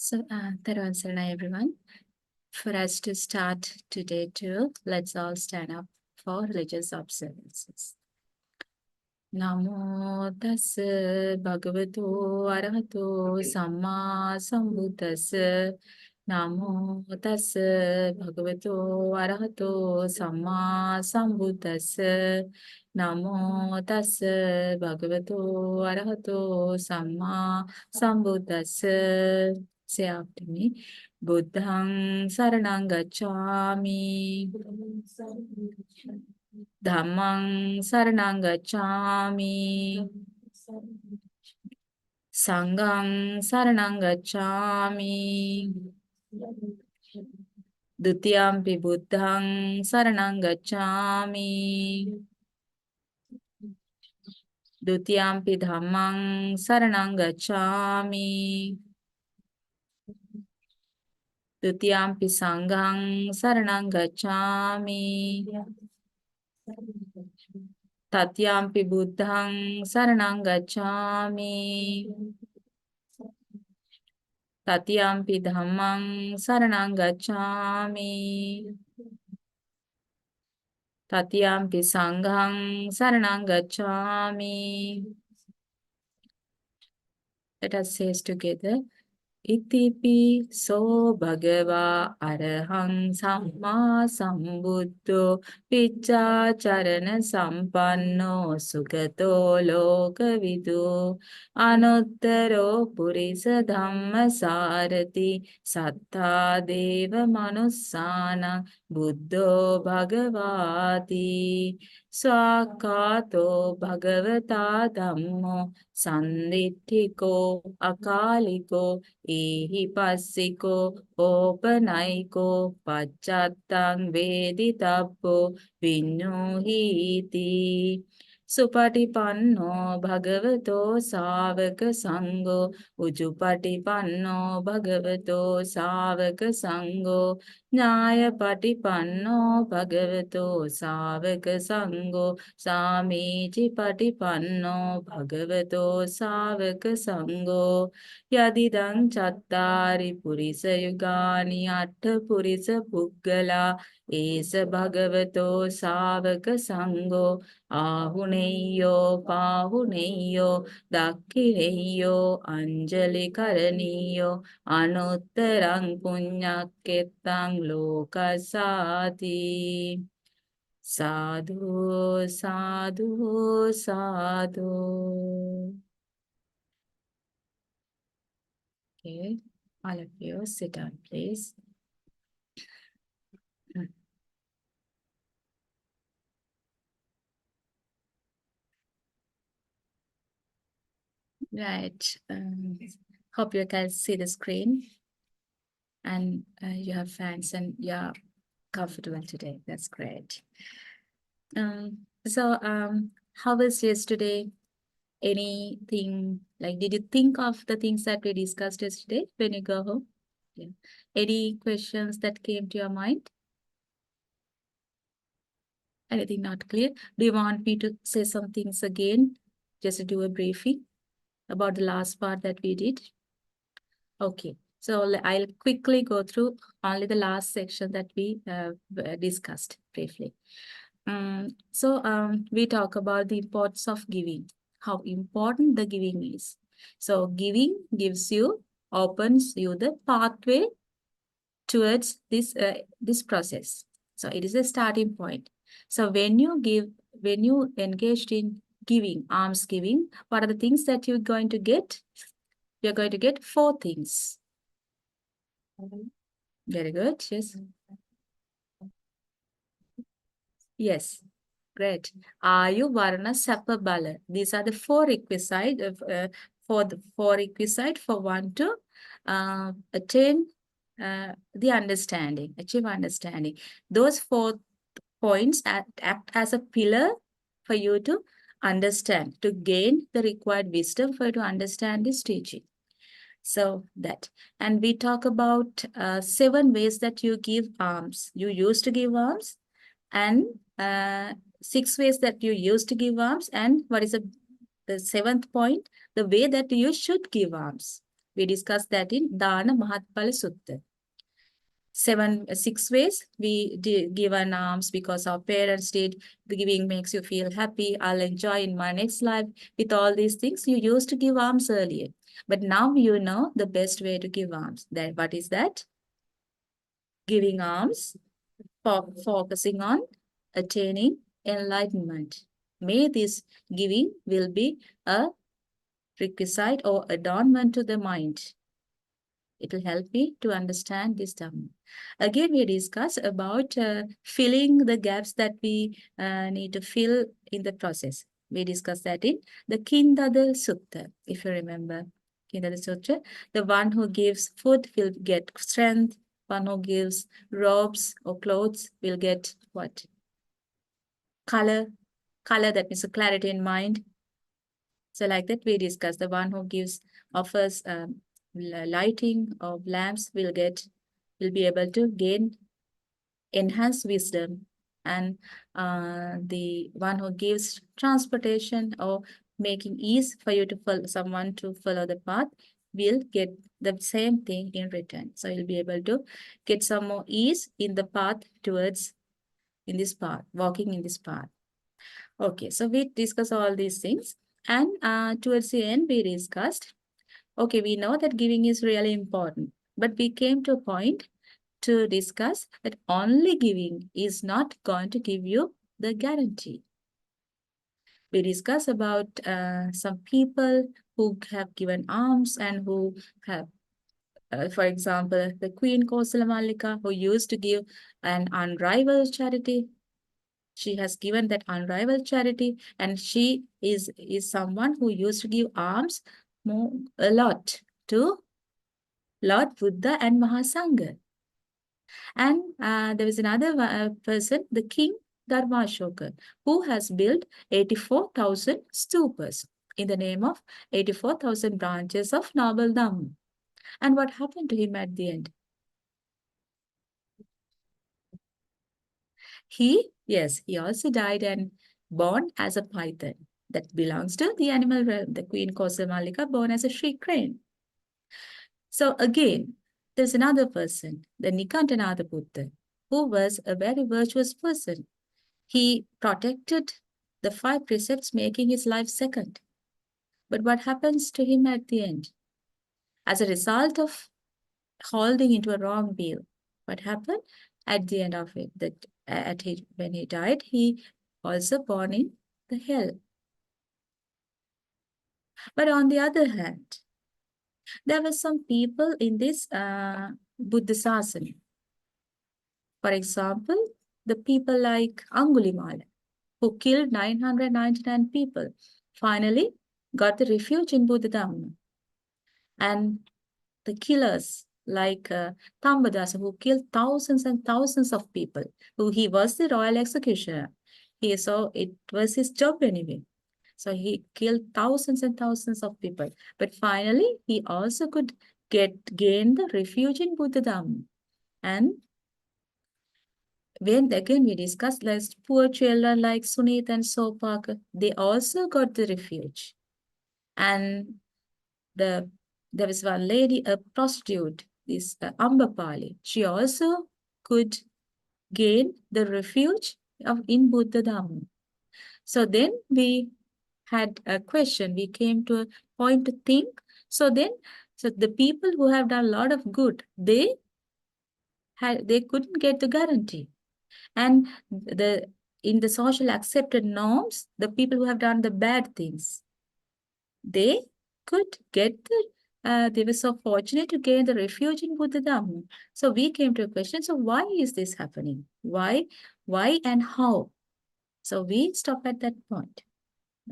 Tharwan Saranai, everyone. For us to start today too, let's all stand up for religious observances. Namo tassa bhagavato arahato samma sambuddhassa. Namo tassa bhagavato arahato samma sambuddhassa. Namo tassa bhagavato arahato samma sambuddhassa. Say after me. Buddhang saranang gacchami. Dhammang saranang gacchami. Sanghang saranang gacchami. Dutiyampi buddhang saranang gacchami. Dutiyampi dhammang saranang gacchami. Dutiyampi sanghang saranang gacchami. Tatyampi buddhang saranang gacchami. Tatyampi dhammang saranang gacchami. Tatyampi sanghang saranang gacchami. Let us say together. Itipi so bhagava arahang samma sambuddho picca charana sampanno sugato lokavidu anuttaro purisa dhamma sarati sattha deva manussana buddho bhagavati swakato bhagavata dhammo sanditthiko akaliko Ihipasiko opanaiko pachattang veditabbo vinyuhiti. Supatipanno bhagavato savaka sango ujupatipanno bhagavato savaka sango nyayapatipanno bhagavato savaka sango samiji patipanno bhagavato savaka sango Yadidang chattari purisa yugani atta purisa puggala esa bhagavato savaka sango ahuneyo pahuneyo dakkineyo anjali karaniyo anuttarang punyakkettang lokasati sadhu sadhu sadhu. Okay, all of you sit down, please. Right. Hope you guys see the screen and you have fans and you're comfortable today. That's great. How was yesterday? Anything like, did you think of the things that we discussed yesterday when you go home? Yeah. Any questions that came to your mind? Anything not clear? Do you want me to say some things again? Just to do a briefing about the last part that we did? Okay. So I'll quickly go through only the last section that we discussed briefly. We talk about the importance of giving, how important the giving is. So giving opens you the pathway towards this process. So it is a starting point. So when you engaged in giving, alms giving, what are the things that you're going to get? You're going to get 4 things. Very good. Yes. Yes. Great. Ayu, Varna, Sapa, Bala. These are the 4 requisites for one to attain the understanding, achieve understanding. Those 4 points act as a pillar for you to understand, to gain the required wisdom for you to understand this teaching. So that, and we talk about 7 ways that you give alms. You used to give alms, and 6 ways that you used to give alms, and what is the 7th point? The way that you should give alms. We discussed that in Dana Mahatpala Sutta. 6 ways we give an alms because our parents did. The giving makes you feel happy. I'll enjoy in my next life. With all these things, you used to give alms earlier. But now you know the best way to give alms. That what is that? Giving alms, focusing on attaining enlightenment. May this giving will be a requisite or adornment to the mind. It will help me to understand this Dhamma. Again, we discuss about filling the gaps that we need to fill in the process. We discussed that in the Kindada Sutta, if you remember. Kindada Sutta, the one who gives food will get strength, one who gives robes or clothes will get what? Color. Color, that means a clarity in mind. So like that, we discussed the one who offers lighting of lamps will be able to gain enhanced wisdom, and the one who gives transportation or making ease for you to follow someone to follow the path will get the same thing in return. So you'll be able to get some more ease in the path walking in this path. Okay, so we discuss all these things, and towards the end we discussed, okay, we know that giving is really important, but we came to a point to discuss that only giving is not going to give you the guarantee. We discuss about some people who have given alms and who have, for example, the Queen Kosala Mallika, who used to give an unrivaled charity. She has given that unrivaled charity, and she is someone who used to give alms a lot to Lord Buddha and Mahasangha. And there is another person, the King Dharmashoka, who has built 84,000 stupas in the name of 84,000 branches of Noble Dhamma. And what happened to him at the end? He also died and born as a python. That belongs to the animal realm. The Queen Kosala Mallika born as a she crane. So again, there's another person, the Nikantanatha Buddha, who was a very virtuous person. He protected the 5 precepts, making his life second. But what happens to him at the end? As a result of holding into a wrong view, what happened at the end of it? When he died, he also born in the hell. But on the other hand, there were some people in this Buddha Sasana. For example, the people like Angulimala, who killed 999 people, finally got the refuge in Buddha Dhamma. And the killers like Tambadasa, who killed thousands and thousands of people, he was the royal executioner. So it was his job anyway. So he killed thousands and thousands of people. But finally, he also could gain the refuge in Buddha Dhamma. And when again we discussed last poor children like Sunit and Sopaka, they also got the refuge. And there was one lady, a prostitute, this Ambapali. She also could gain the refuge in Buddha Dhamma. So then we had a question. We came to a point to think. So the people who have done a lot of good, they couldn't get the guarantee. And in the social accepted norms, the people who have done the bad things, they could get they were so fortunate to gain the refuge in Buddha Dhamma. So we came to a question, so why is this happening? Why and how? So we stop at that point.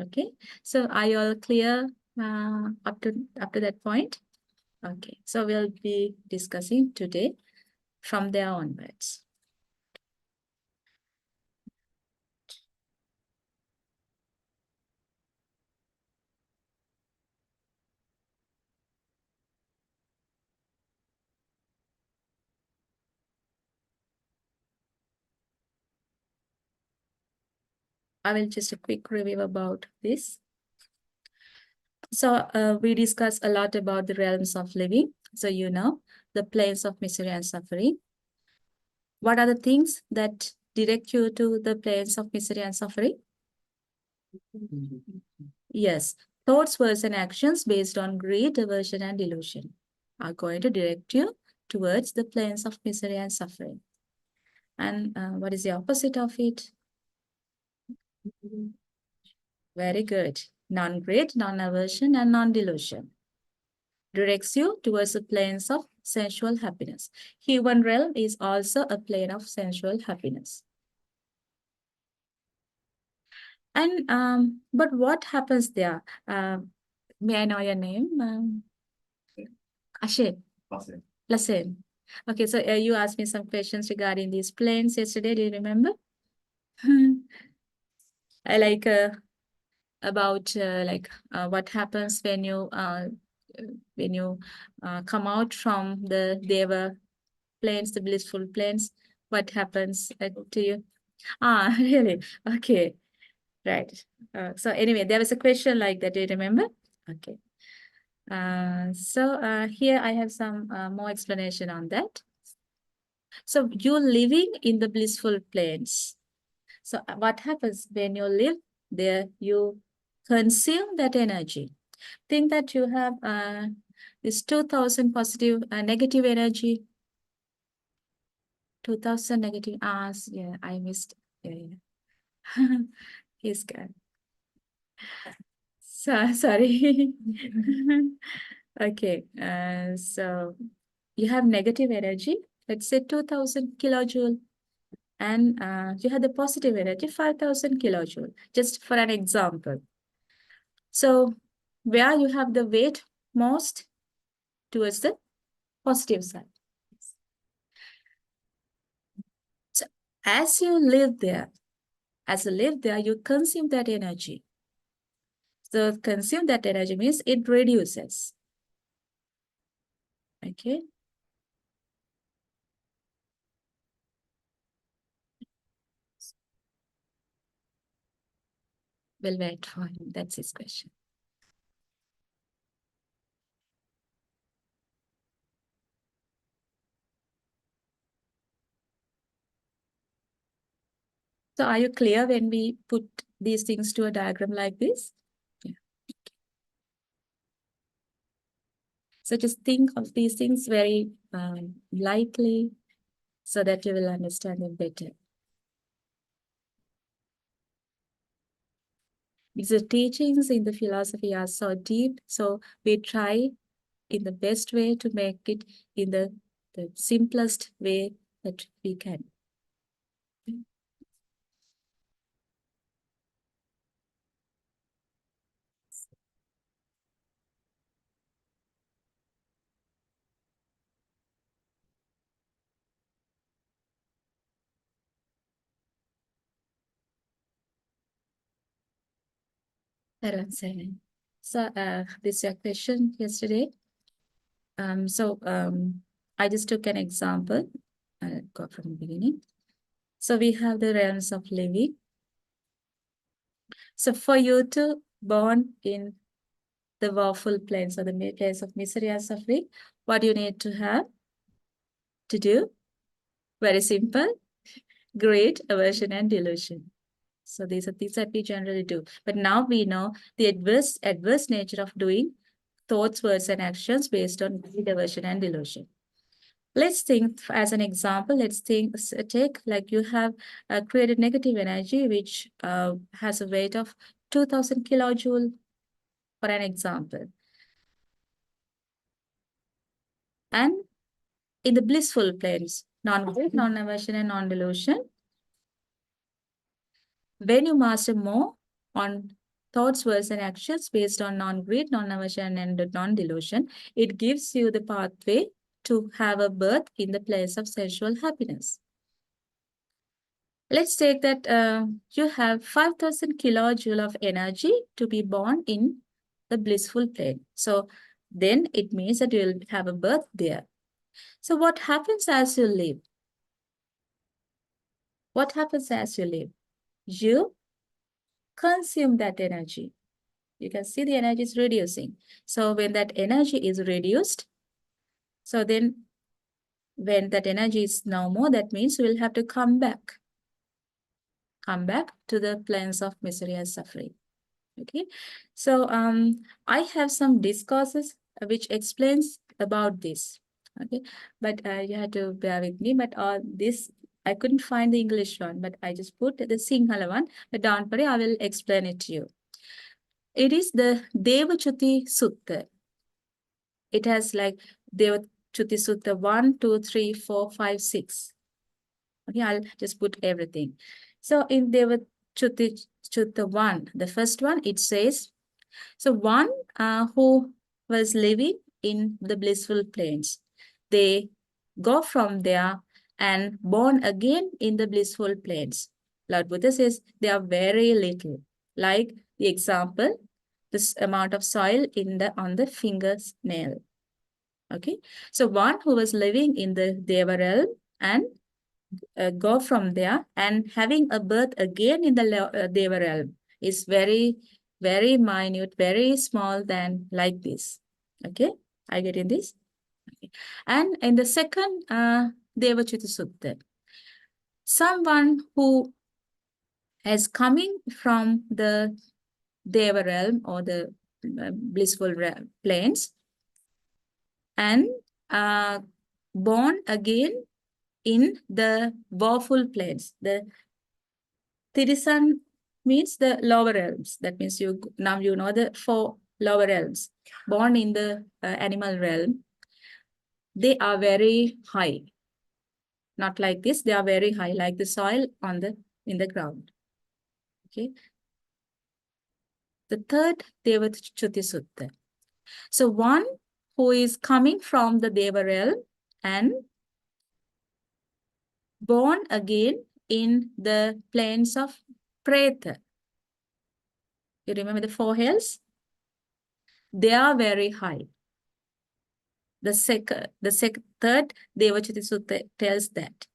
Okay, so are you all clear up to that point? Okay, so we'll be discussing today from there onwards. I will just a quick review about this. So we discussed a lot about the realms of living. So you know the planes of misery and suffering. What are the things that direct you to the planes of misery and suffering? Yes, thoughts, words, and actions based on greed, aversion, and delusion are going to direct you towards the planes of misery and suffering. And what is the opposite of it? Very good. Non-greed, non-aversion, and non-delusion directs you towards the planes of sensual happiness. Human realm is also a plane of sensual happiness. And but what happens there? May I know your name? Ashe. Lassen. Okay, so you asked me some questions regarding these planes yesterday. Do you remember? I like about what happens when you come out from the Deva planes, the blissful planes. What happens to you? Ah, really? Okay, right. So anyway, there was a question like that. Do you remember? Okay. Here I have some more explanation on that. So you're living in the blissful planes. So what happens when you live there? You consume that energy. Think that you have this 2000 positive negative energy. 2000 negative hours. Yeah, I missed. Yeah, yeah. He's good. So sorry. Okay. So you have negative energy. Let's say 2000 kilojoule. And you have the positive energy, 5000 kilojoule, just for an example. So where you have the weight most towards the positive side. So as you live there, you consume that energy. So consume that energy means it reduces. Okay. We'll wait for him. That's his question. So are you clear when we put these things to a diagram like this? Yeah. So just think of these things very lightly so that you will understand them better. Because the teachings in the philosophy are so deep, so we try in the best way to make it in the simplest way that we can. Around 7. So this is your question yesterday. I just took an example. I'll go from the beginning. So we have the realms of living. So for you to born in the woeful planes or the place of misery and suffering, what do you need to have to do? Very simple. Greed, aversion, and delusion. So these are things that we generally do. But now we know the adverse nature of doing thoughts, words, and actions based on greed, aversion, and delusion. Let's think as an example. Let's take like you have created negative energy which has a weight of 2000 kilojoule for an example. And in the blissful planes, non-greed, non-aversion, and non-delusion, when you master more on thoughts, words, and actions based on non-greed, non-aversion, and non-delusion, it gives you the pathway to have a birth in the place of sensual happiness. Let's take that you have 5000 kilojoule of energy to be born in the blissful plane. So then it means that you'll have a birth there. So what happens as you live? What happens as you live? You consume that energy. You can see the energy is reducing. So when that energy is reduced, so then when that energy is no more, that means we'll have to come back to the planes of misery and suffering. Okay, so I have some discourses which explains about this. Okay, but you have to bear with me. But this I couldn't find the English one, but I just put the Sinhala one. But don't worry, I will explain it to you. It is the Devachuti Sutta. It has like Devachuti Sutta 1, 2, 3, 4, 5, 6. Okay, I'll just put everything. So in Devachuti Sutta 1, the first one, it says, so one who was living in the blissful plains, they go from there and born again in the blissful plains. Lord Buddha says they are very little. Like the example, this amount of soil on the finger's nail. Okay, so one who was living in the Deva realm and go from there and having a birth again in the Deva realm is very, very minute, very small than like this. Okay, I get in this. Okay. And in the second Devachuti Sutta, someone who is coming from the Deva realm or the blissful planes and born again in the woeful planes. The Tirisan means the lower realms. That means now you know the 4 lower realms. Born in the animal realm, they are very high. Not like this, they are very high, like the soil in the ground. Okay. The third Devachuti Sutta. So one who is coming from the Deva realm and born again in the plains of Preta. You remember the 4 hells? They are very high. The third Devachuti Sutta tells that.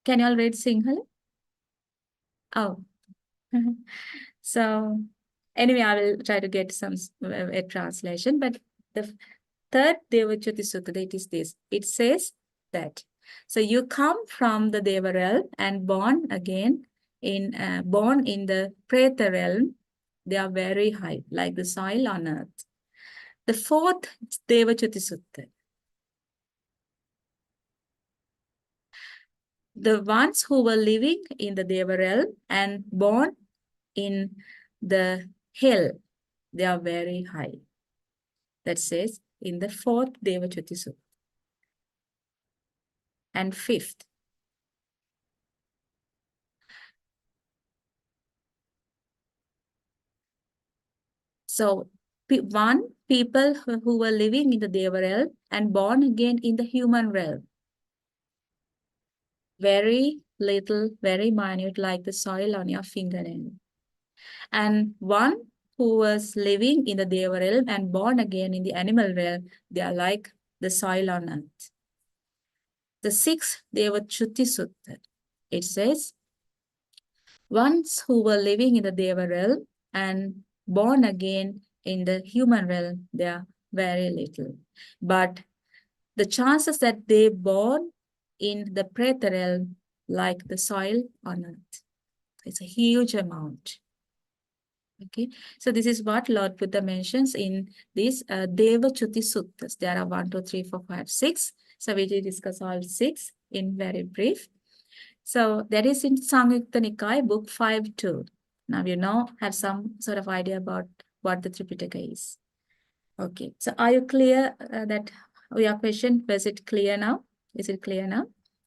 Can you all read Sinhala? Oh. So anyway, I will try to get some a translation. But the third Devachuti Sutta, it is this. It says that. So you come from the Deva realm and born in the Preta realm. They are very high, like the soil on earth. The fourth Devachuti Sutta. The ones who were living in the Deva realm and born in the hell, they are very high. That says in the fourth Devachuti Sutta. And fifth, so people who were living in the Deva realm and born again in the human realm. Very little, very minute, like the soil on your fingernail. And one who was living in the Deva realm and born again in the animal realm, they are like the soil on earth. The sixth Devachuti Sutta, it says, ones who were living in the Deva realm and born again in the human realm, they are very little. But the chances that they born in the Preta realm, like the soil on earth, it's a huge amount. Okay, so this is what Lord Buddha mentions in these Devachuti Suttas. There are 1, 2, 3, 4, 5, 6. So we will discuss all 6 in very brief. So that is in Samyukta Nikaya, book 5.2. Now you have some sort of idea about what the Tripitaka is. Okay, so are you clear that your question, was it clear now? Is it clear now?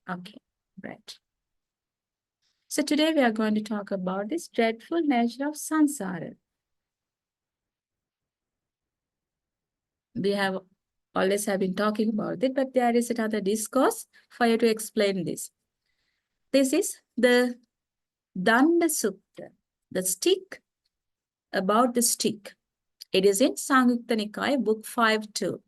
Okay, right. So today we are going to talk about this dreadful nature of samsara. We have always been talking about it, but there is another discourse for you to explain this. This is the Danda Sutta, the stick about the stick. It is in Samyukta Nikaya, book 5.2.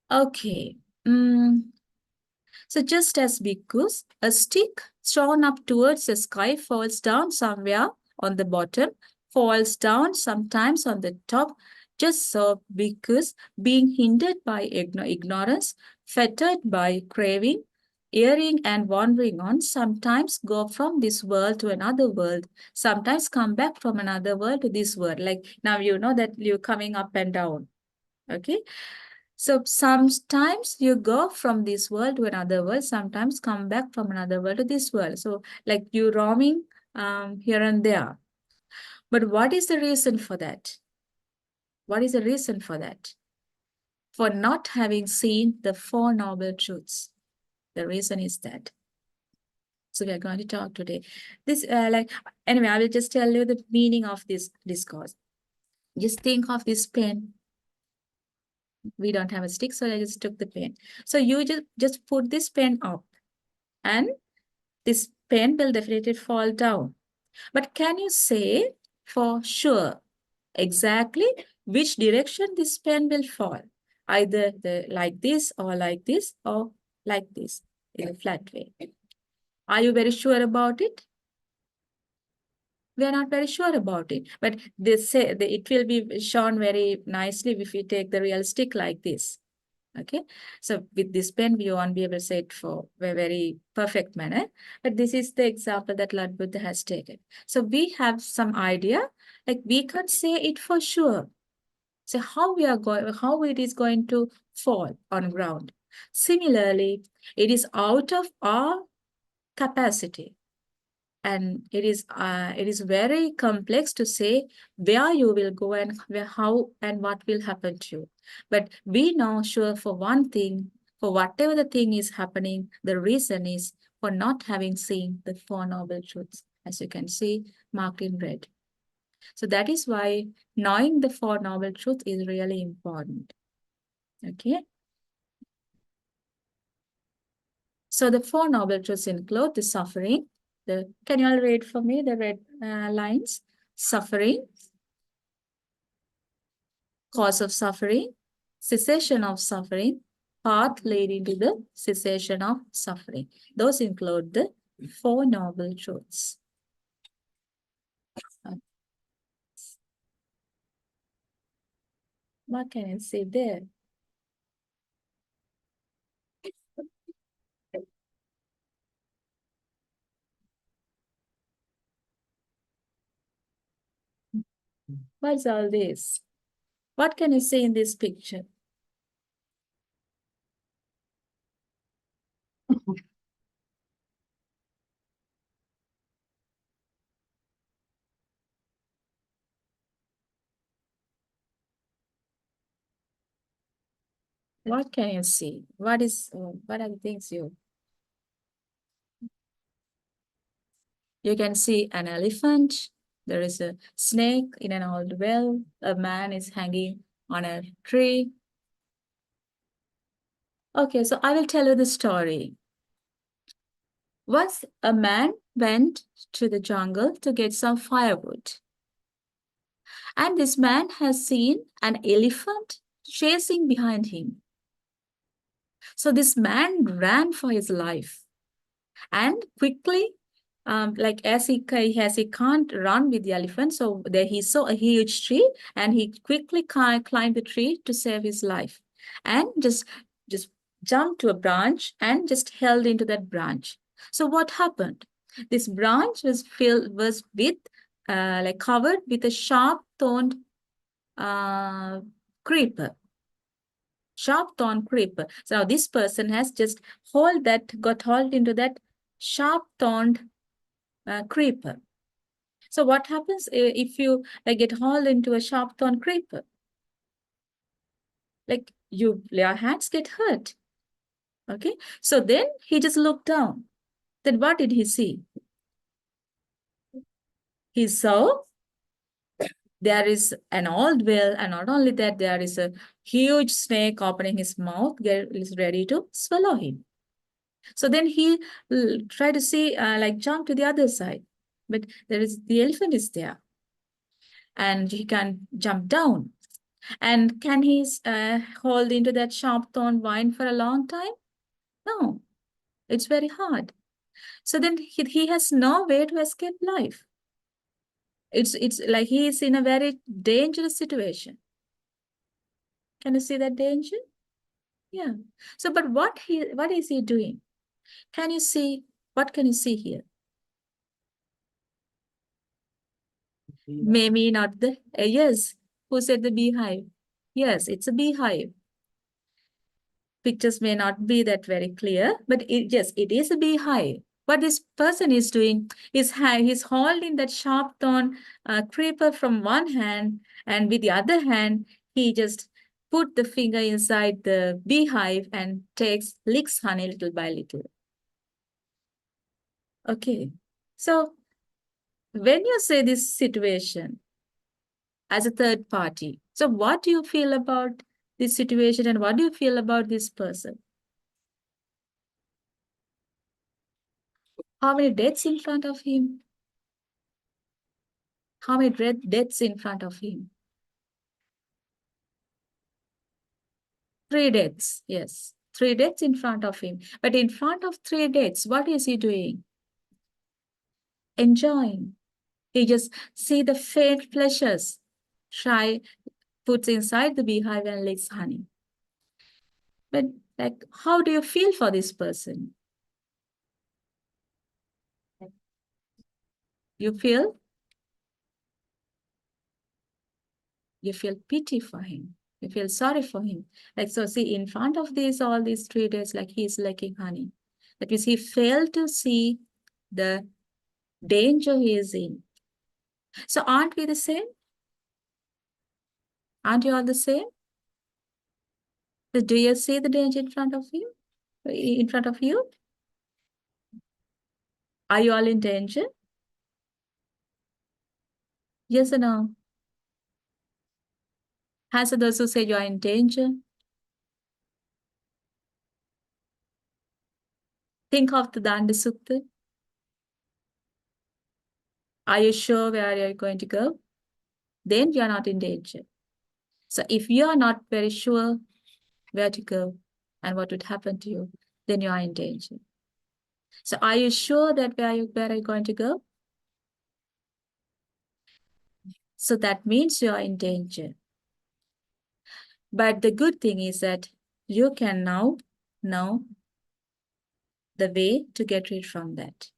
Okay. So just as because a stick thrown up towards the sky falls down somewhere on the bottom, falls down sometimes on the top, just so because being hindered by ignorance, fettered by craving, erring and wandering on, sometimes go from this world to another world, sometimes come back from another world to this world. Like now you know that you're coming up and down. Okay. So sometimes you go from this world to another world, sometimes come back from another world to this world. So like you roaming here and there. But what is the reason for that? What is the reason for that? For not having seen the Four Noble Truths. The reason is that. So we are going to talk today. This anyway, I will just tell you the meaning of this discourse. Just think of this pen. We don't have a stick, so I just took the pen. So you just put this pen up and this pen will definitely fall down. But can you say for sure exactly which direction this pen will fall? Either like this or like this or like this in a flat way. Are you very sure about it? We are not very sure about it, but they say it will be shown very nicely if you take the real stick like this. Okay, so with this pen, we won't be able to say it for a very perfect manner, but this is the example that Lord Buddha has taken. So we have some idea, like we can't say it for sure. So how it is going to fall on ground. Similarly, it is out of our capacity. And it is very complex to say where you will go and how and what will happen to you. But we know sure for one thing, for whatever the thing is happening, the reason is for not having seen the Four Noble Truths, as you can see marked in red. So that is why knowing the Four Noble Truths is really important. Okay. So the Four Noble Truths include the suffering. Can you all read for me the red lines? Suffering, cause of suffering, cessation of suffering, path leading to the cessation of suffering. Those include the Four Noble Truths. What can I say there? What's all this? What can you say in this picture? What can you see? What are the things you can see an elephant. There is a snake in an old well. A man is hanging on a tree. Okay, so I will tell you the story. Once a man went to the jungle to get some firewood. And this man has seen an elephant chasing behind him. So this man ran for his life and quickly, like as he can't run with the elephant, so there he saw a huge tree and he quickly climbed the tree to save his life and just jumped to a branch and just held into that branch. So what happened? This branch was with like covered with a sharp thorned creeper. Sharp thorn creeper. So now this person has just got hold into that sharp thorned creeper. So what happens if you like get hauled into a sharp thorn creeper? Like your hands get hurt. Okay. So then he just looked down. Then what did he see? He saw there is an old well, and not only that, there is a huge snake opening his mouth, is ready to swallow him. So then he tried to see, like jump to the other side, but the elephant is there, and he can jump down. And can he hold into that sharp thorn vine for a long time? No. It's very hard. So then he has no way to escape life. It's like he is in a very dangerous situation. Can you see that danger? Yeah. So, but what is he doing? Can you see, what can you see here? Maybe not the, yes. Who said the beehive? Yes, it's a beehive. Pictures may not be that very clear, but yes, it is a beehive. What this person is doing is he's holding that sharp thorn creeper from one hand, and with the other hand, he just put the finger inside the beehive and licks honey little by little. Okay, so when you say this situation as a third party, so what do you feel about this situation and what do you feel about this person? How many deaths in front of him? How many deaths in front of him? 3 deaths, yes. 3 deaths in front of him. But in front of 3 deaths, what is he doing? Enjoying. He just see the faint pleasures. Try, puts inside the beehive and licks honey. But like, how do you feel for this person? You feel pity for him. You feel sorry for him. Like, so see, in front of all these 3 days, like he's licking honey. That means he failed to see the danger he is in. So aren't we the same? Aren't you all the same? So do you see the danger in front of you? In front of you? Are you all in danger? Yes or no? Answer those who say you are in danger. Think of the Danda Sutta. Are you sure where you're going to go? Then you are not in danger. So if you are not very sure where to go and what would happen to you, then you are in danger. So are you sure that where are you going to go? So that means you are in danger. But the good thing is that you can now know the way to get rid from that.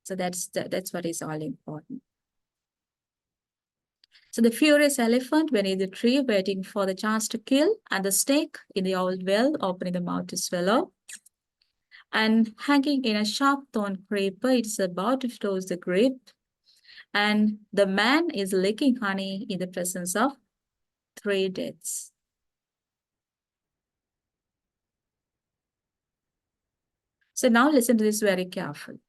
So that's what is all important. So the furious elephant beneath the tree waiting for the chance to kill, and the snake in the old well opening the mouth to swallow. And hanging in a sharp thorn creeper, it's about to close the grip. And the man is licking honey in the presence of 3 deaths. So now listen to this very carefully.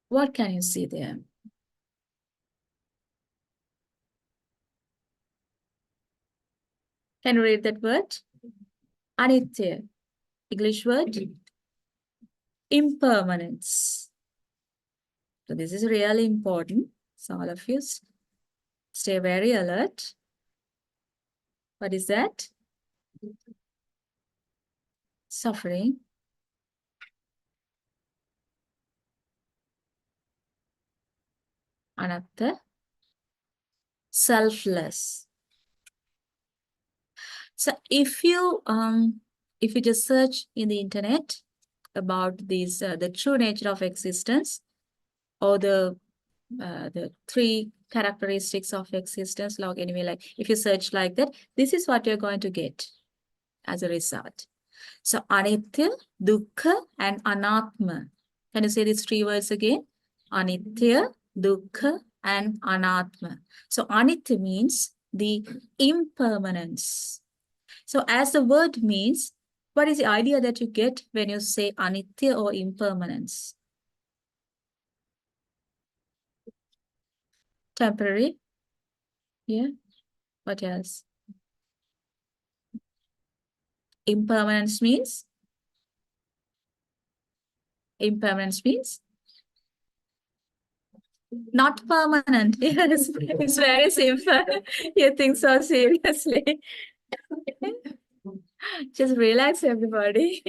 What can you see there? Can you read that word? Anitya. English word? Impermanence. So this is really important. So all of you stay very alert. What is that? Suffering. Anatta. Selfless. So if you just search in the internet about these the true nature of existence, or the 3 characteristics of existence, like anyway, like if you search like that, this is what you're going to get as a result. So anitya, dukkha, and anatma. Can you say these 3 words again? Anitya, dukkha, and anatma. So anitya means the impermanence. So as the word means, what is the idea that you get when you say anitya or impermanence? Temporary. Yeah. What else? Impermanence means? Impermanence means? Not permanent. Yes, it's very simple. You think so seriously. Just relax, everybody.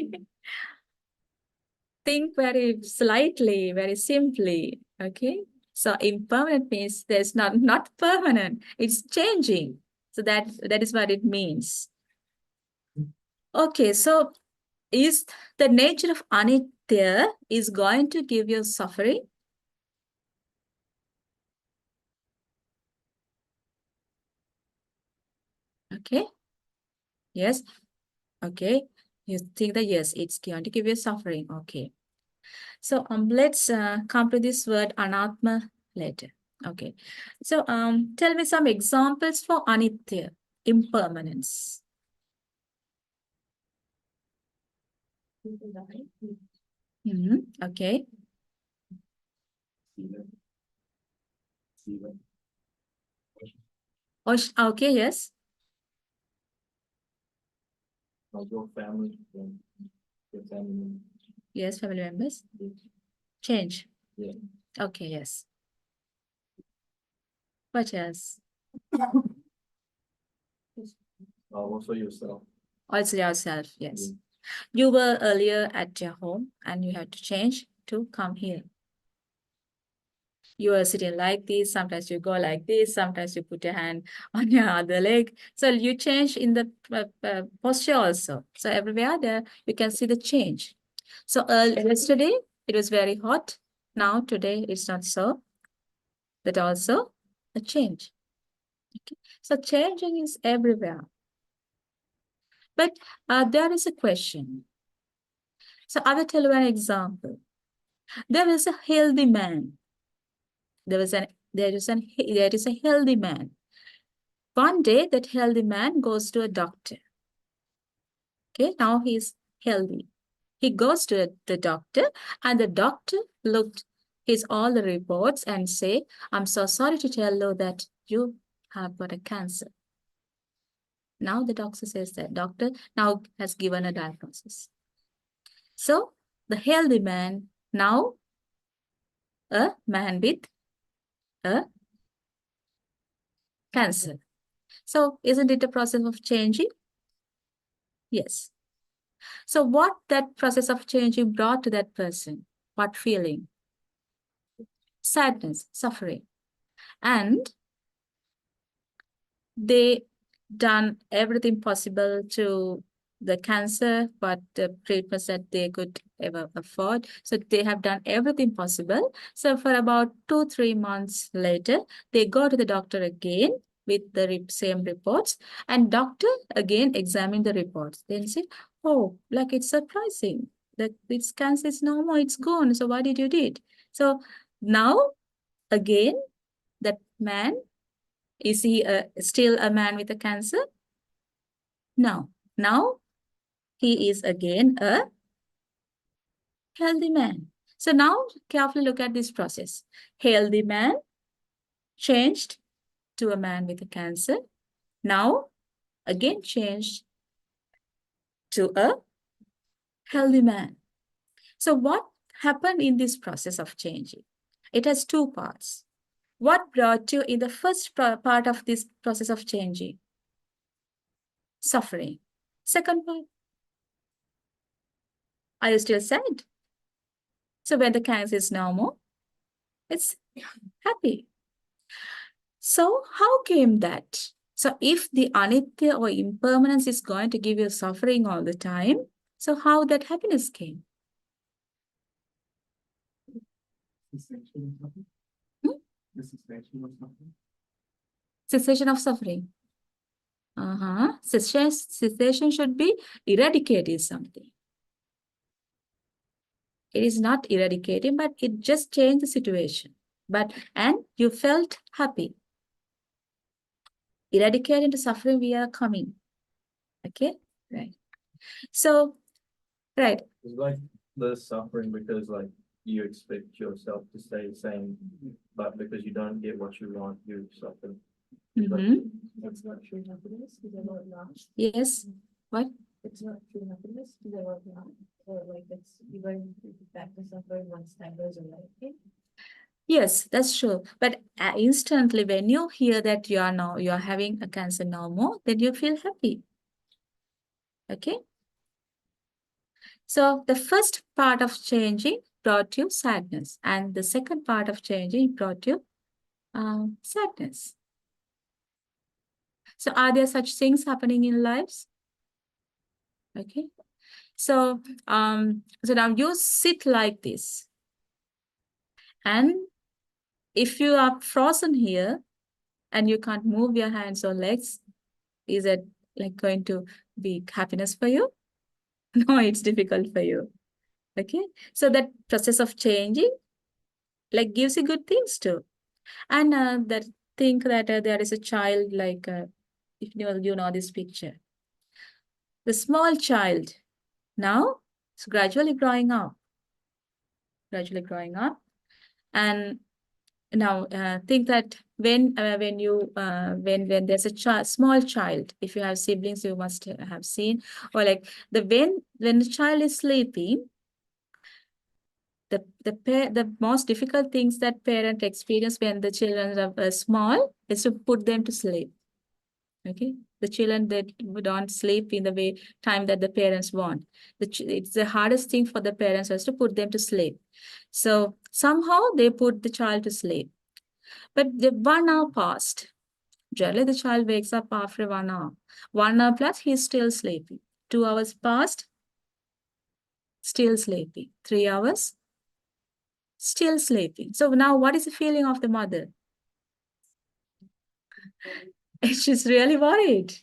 Think very slightly, very simply. Okay. So impermanent means there's not permanent. It's changing. So that is what it means. Okay. So is the nature of anitya is going to give you suffering? Okay. Yes. Okay. You think that yes, it's going to give you suffering. Okay. So let's come to this word anatma later. Okay. So tell me some examples for anitya, impermanence. Okay. Okay, yes. Family, Yes, family members. Change. Yeah. Okay, yes. What else? Also yourself. Also yourself, yes. Yeah. You were earlier at your home and you had to change to come here. You are sitting like this, sometimes you go like this, sometimes you put your hand on your other leg. So you change in the posture also. So everywhere there, you can see the change. So yesterday, it was very hot. Now, today, it's not so. That also a change. Okay. So changing is everywhere. But there is a question. So I will tell you an example. There is a healthy man. There is a healthy man. One day, that healthy man goes to a doctor. Okay, now he's healthy. He goes to the doctor, and the doctor looked his all the reports and say, "I'm so sorry to tell you that you have got a cancer." Now the doctor says that doctor now has given a diagnosis. So the healthy man now a man with a cancer. So isn't it a process of changing? Yes. So what that process of changing brought to that person? What feeling? Sadness, suffering. And they done everything possible to the cancer, but the treatments that they could ever afford. So they have done everything possible. So for about 2-3 months later, they go to the doctor again with the same reports, and doctor again examined the reports. Then said, "Oh, like it's surprising that this cancer is no more, it's gone. So what did you did?" So now again, that man, is he still a man with a cancer? No. Now he is again a healthy man. So now carefully look at this process. Healthy man changed to a man with a cancer. Now again changed to a healthy man. So what happened in this process of changing? It has two parts. What brought you in the first part of this process of changing? Suffering. Second part, are you still sad? So when the cancer is no more, it's happy. So how came that? So if the anitya or impermanence is going to give you suffering all the time, so how that happiness came? Hmm? Cessation of suffering. Cessation should be eradicating something. It is not eradicating, but it just changed the situation. And you felt happy. Eradicating the suffering, we are coming. Okay, right. So, right. It's like the suffering because like you expect yourself to stay the same, but because you don't get what you want, you suffer. It's not true happiness because I wrote not. Yes. What? It's not true happiness because I wrote not. Or like it's you're going back to suffering once time goes away. Okay? Yes, that's true. But instantly, when you hear that you are having a cancer no more, then you feel happy. Okay. So the first part of changing brought you sadness, and the second part of changing brought you sadness. So are there such things happening in lives? Okay. So so now you sit like this, and if you are frozen here and you can't move your hands or legs, is it like going to be happiness for you? No, it's difficult for you. Okay. So that process of changing like gives you good things too. And that think that there is a child like if you know this picture, the small child now is gradually growing up, and now think that when you when there's a small child, if you have siblings, you must have seen, or like when the child is sleeping, the most difficult things that parent experience when the children are small is to put them to sleep. Okay, the children that don't sleep in the way time that the parents want. It's the hardest thing for the parents is to put them to sleep. So somehow they put the child to sleep, but the 1 hour passed. Generally, the child wakes up after 1 hour. 1 hour plus, he's still sleeping. 2 hours passed, still sleeping. 3 hours, still sleeping. So now, what is the feeling of the mother? She's really worried.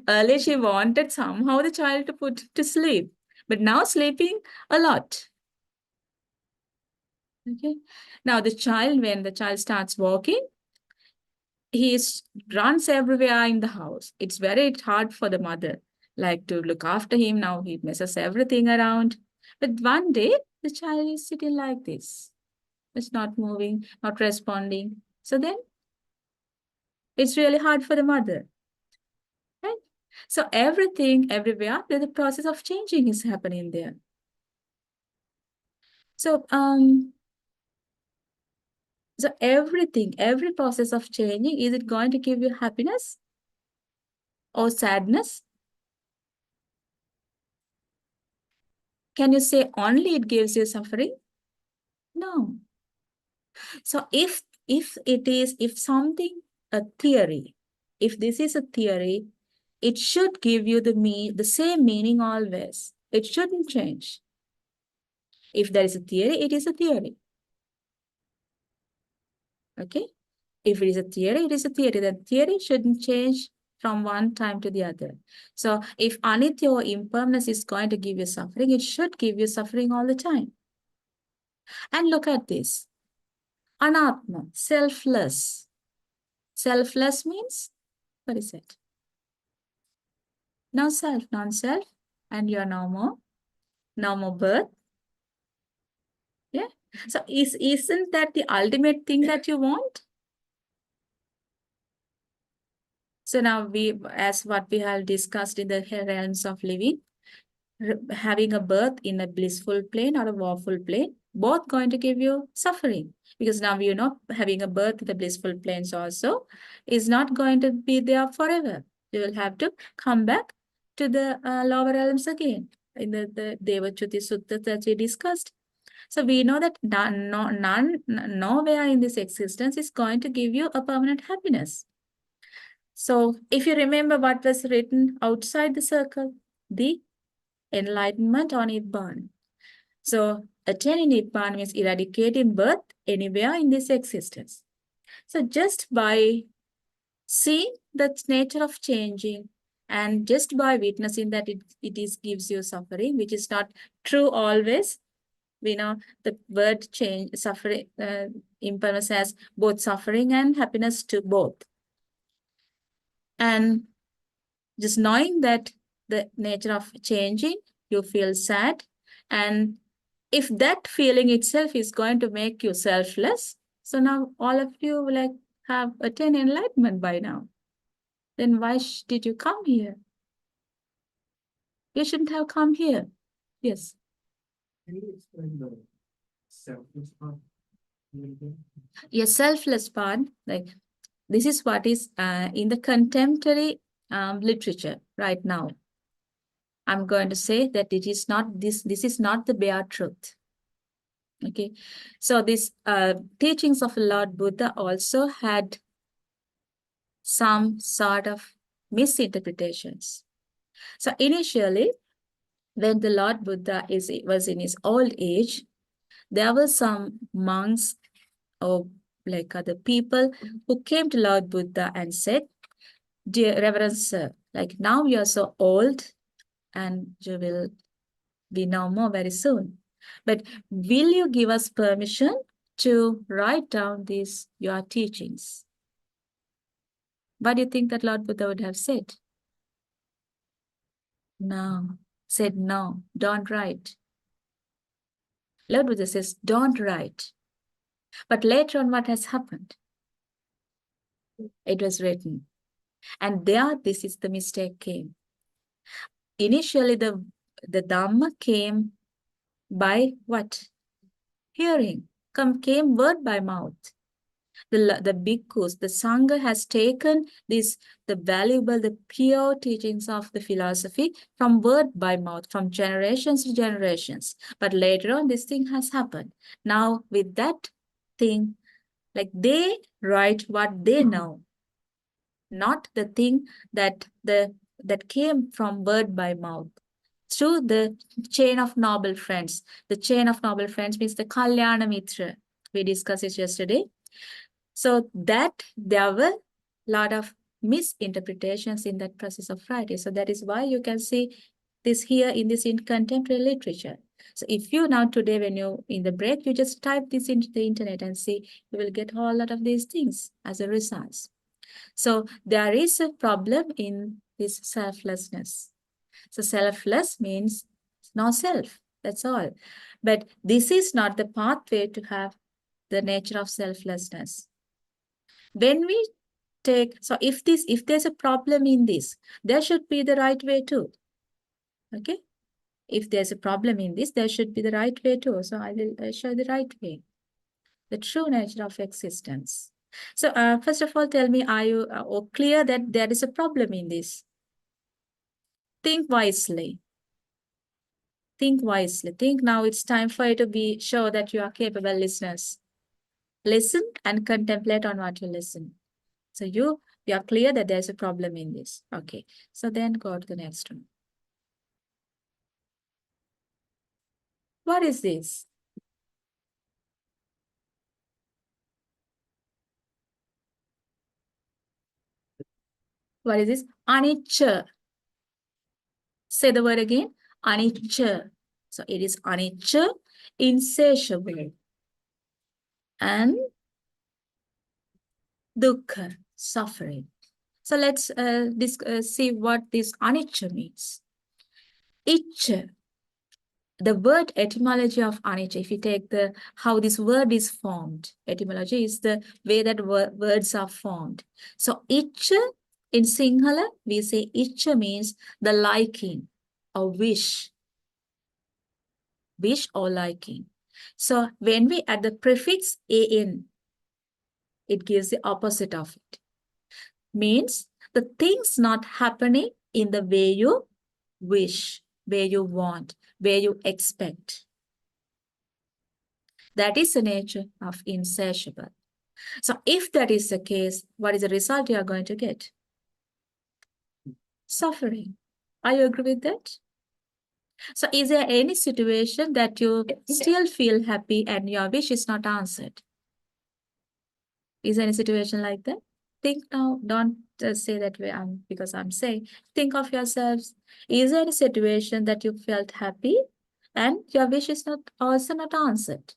Earlier, she wanted somehow the child to put to sleep, but now sleeping a lot. Okay. Now the child, when the child starts walking, he runs everywhere in the house. It's very hard for the mother, like to look after him. Now he messes everything around. But one day, the child is sitting like this. It's not moving, not responding. So then it's really hard for the mother. Right? So everything, everywhere, the process of changing is happening there. So so everything, every process of changing, is it going to give you happiness or sadness? Can you say only it gives you suffering? No. So if something, a theory, if this is a theory, it should give you the same meaning always. It shouldn't change. If there is a theory, it is a theory. Okay? If it is a theory, it is a theory. The theory shouldn't change from one time to the other. So if anitya or impermanence is going to give you suffering, it should give you suffering all the time. And look at this. Anatma, selfless. Selfless means, what is it? No self, non-self, and you're no more birth. Yeah. So isn't that the ultimate thing that you want? So now as what we have discussed in the realms of living, having a birth in a blissful plane or a woeful plane, both going to give you suffering. Because now you know having a birth in the blissful planes also is not going to be there forever. You will have to come back to the lower realms again in the Devachuti Sutta that we discussed. So we know that nowhere in this existence is going to give you a permanent happiness. So if you remember what was written outside the circle, the enlightenment on Nibbana. So attaining Nibbana means eradicating birth anywhere in this existence. So just by seeing the nature of changing and just by witnessing that it gives you suffering, which is not true always. We know the word change, suffering, impermanence has both suffering and happiness to both. And just knowing that the nature of changing, you feel sad. And if that feeling itself is going to make you selfless, so now all of you like have attained enlightenment by now. Then why did you come here? You shouldn't have come here. Yes. Can you explain the selfless part? Your selfless part, like this is what is in the contemporary literature right now. I'm going to say that it is not this is not the bare truth. Okay, so these teachings of Lord Buddha also had some sort of misinterpretations. So initially, when the Lord Buddha was in his old age, there were some monks or like other people who came to Lord Buddha and said, "Dear Reverend Sir, like now you are so old and you will be no more very soon. But will you give us permission to write down these your teachings?" What do you think that Lord Buddha would have said? No, said no, don't write. Lord Buddha says, don't write. But later on, what has happened? It was written. And there, this is the mistake came. Initially, the Dhamma came by what? Hearing. Came word by mouth. The bhikkhus, the Sangha has taken the valuable, the pure teachings of the philosophy from word by mouth, from generations to generations. But later on, this thing has happened. Now, with that thing, like they write what they know, not the thing that came from word by mouth. Through the chain of noble friends. The chain of noble friends means the Kalyana Mitra. We discussed it yesterday. So that there were a lot of misinterpretations in that process of writing. So that is why you can see this here in contemporary literature. So if you now today, when you in the break, you just type this into the internet and see, you will get a whole lot of these things as a result. So there is a problem in this selflessness. So selfless means no self, that's all. But this is not the pathway to have the nature of selflessness. When we take, so if there's a problem in this, there should be the right way too. Okay? If there's a problem in this, there should be the right way too. So I will show the right way, the true nature of existence. So first of all, tell me, are you clear that there is a problem in this? Think wisely. Think wisely. Think now it's time for you to be sure that you are capable listeners. Listen and contemplate on what you listen. So you are clear that there's a problem in this. Okay. So then go to the next one. What is this? What is this? Anicca. Say the word again. Anicca. So it is anicca, insatiable. And dukkha, suffering. So let's see what this anicca means. Icca. The word etymology of anicca, if you take how this word is formed, etymology is the way that words are formed. So icca in Sinhala, we say icca means the liking or wish or liking. So when we add the prefix an, it gives the opposite of it. Means the things not happening in the way you wish, where you want, where you expect. That is the nature of insatiable. So if that is the case, what is the result you are going to get? Suffering. Are you agree with that? So is there any situation that you still feel happy and your wish is not answered? Is there any situation like that? Think now, don't say that way because I'm saying, think of yourselves. Is there a situation that you felt happy and your wish is also not answered?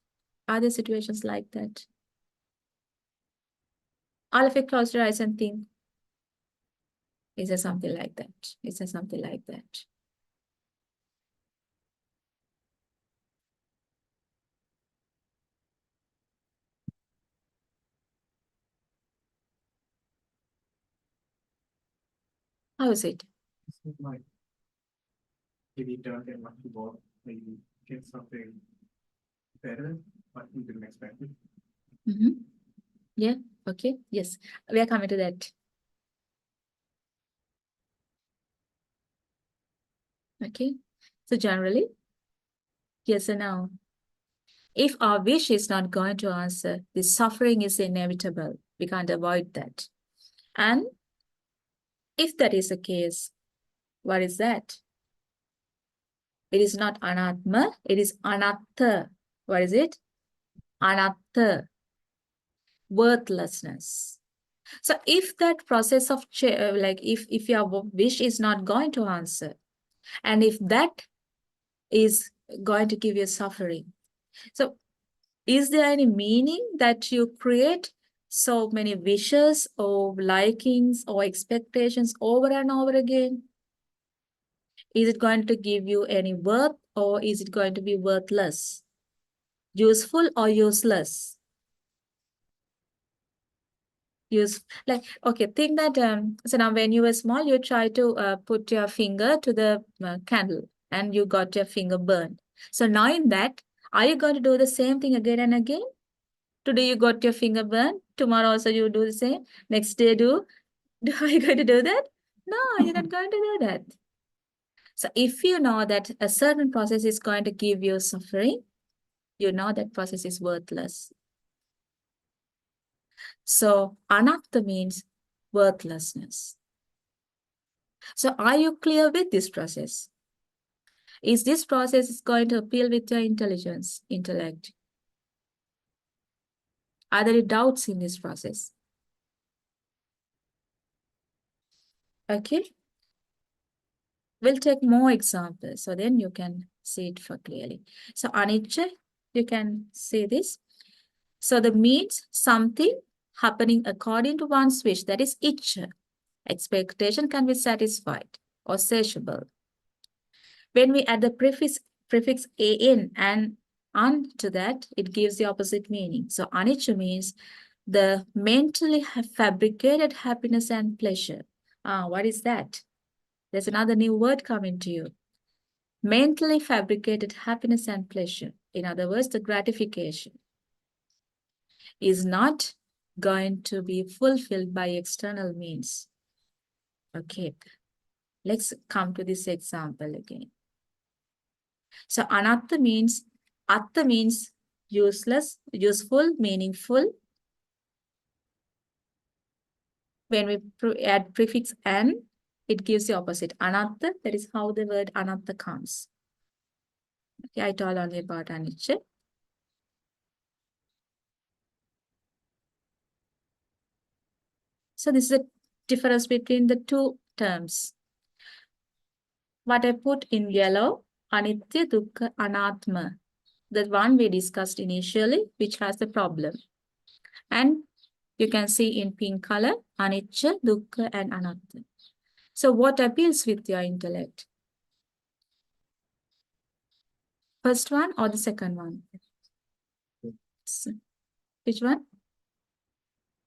Are there situations like that? All of you close your eyes and think. Is there something like that? Is there something like that? How is it? It's like maybe you don't get what you want, maybe you get something better, but you didn't expect it. Yeah, okay, yes. We are coming to that. Okay. So generally, yes or no? If our wish is not going to answer, the suffering is inevitable. We can't avoid that. And if that is the case, what is that? It is not anatma, it is anatta. What is it? Anatta. Worthlessness. So if that process of like if your wish is not going to answer, and if that is going to give you suffering, so is there any meaning that you create so many wishes or likings or expectations over and over again? Is it going to give you any worth, or is it going to be worthless? Useful or useless? Like, okay, think that so now when you were small, you try to put your finger to the candle and you got your finger burned. So now in that, are you going to do the same thing again and again? Today you got your finger burned, tomorrow also you do the same, next day are you going to do that? No, you're not going to do that. So if you know that a certain process is going to give you suffering, you know that process is worthless. So anatta means worthlessness. So are you clear with this process? Is this process going to appeal with your intelligence, intellect? Are there any doubts in this process? Okay. We'll take more examples so then you can see it for clearly. So anicca, you can see this. So the means something happening according to one's wish, that is ichcha. Expectation can be satisfied or satiable. When we add the prefix an and un to that, it gives the opposite meaning. So anicca means the mentally fabricated happiness and pleasure. What is that? There's another new word coming to you. Mentally fabricated happiness and pleasure. In other words, the gratification is not going to be fulfilled by external means. Okay, let's come to this example again. So anatta means, atta means useless, useful, meaningful. When we add prefix an, it gives the opposite. Anatta, that is how the word anatta comes. Okay, I told only about anicca. So this is the difference between the two terms. What I put in yellow, anitya, dukkha, anatma. The one we discussed initially, which has the problem. And you can see in pink color, anicca, dukkha, and anatta. So what appeals with your intellect? First one or the second one? Which one?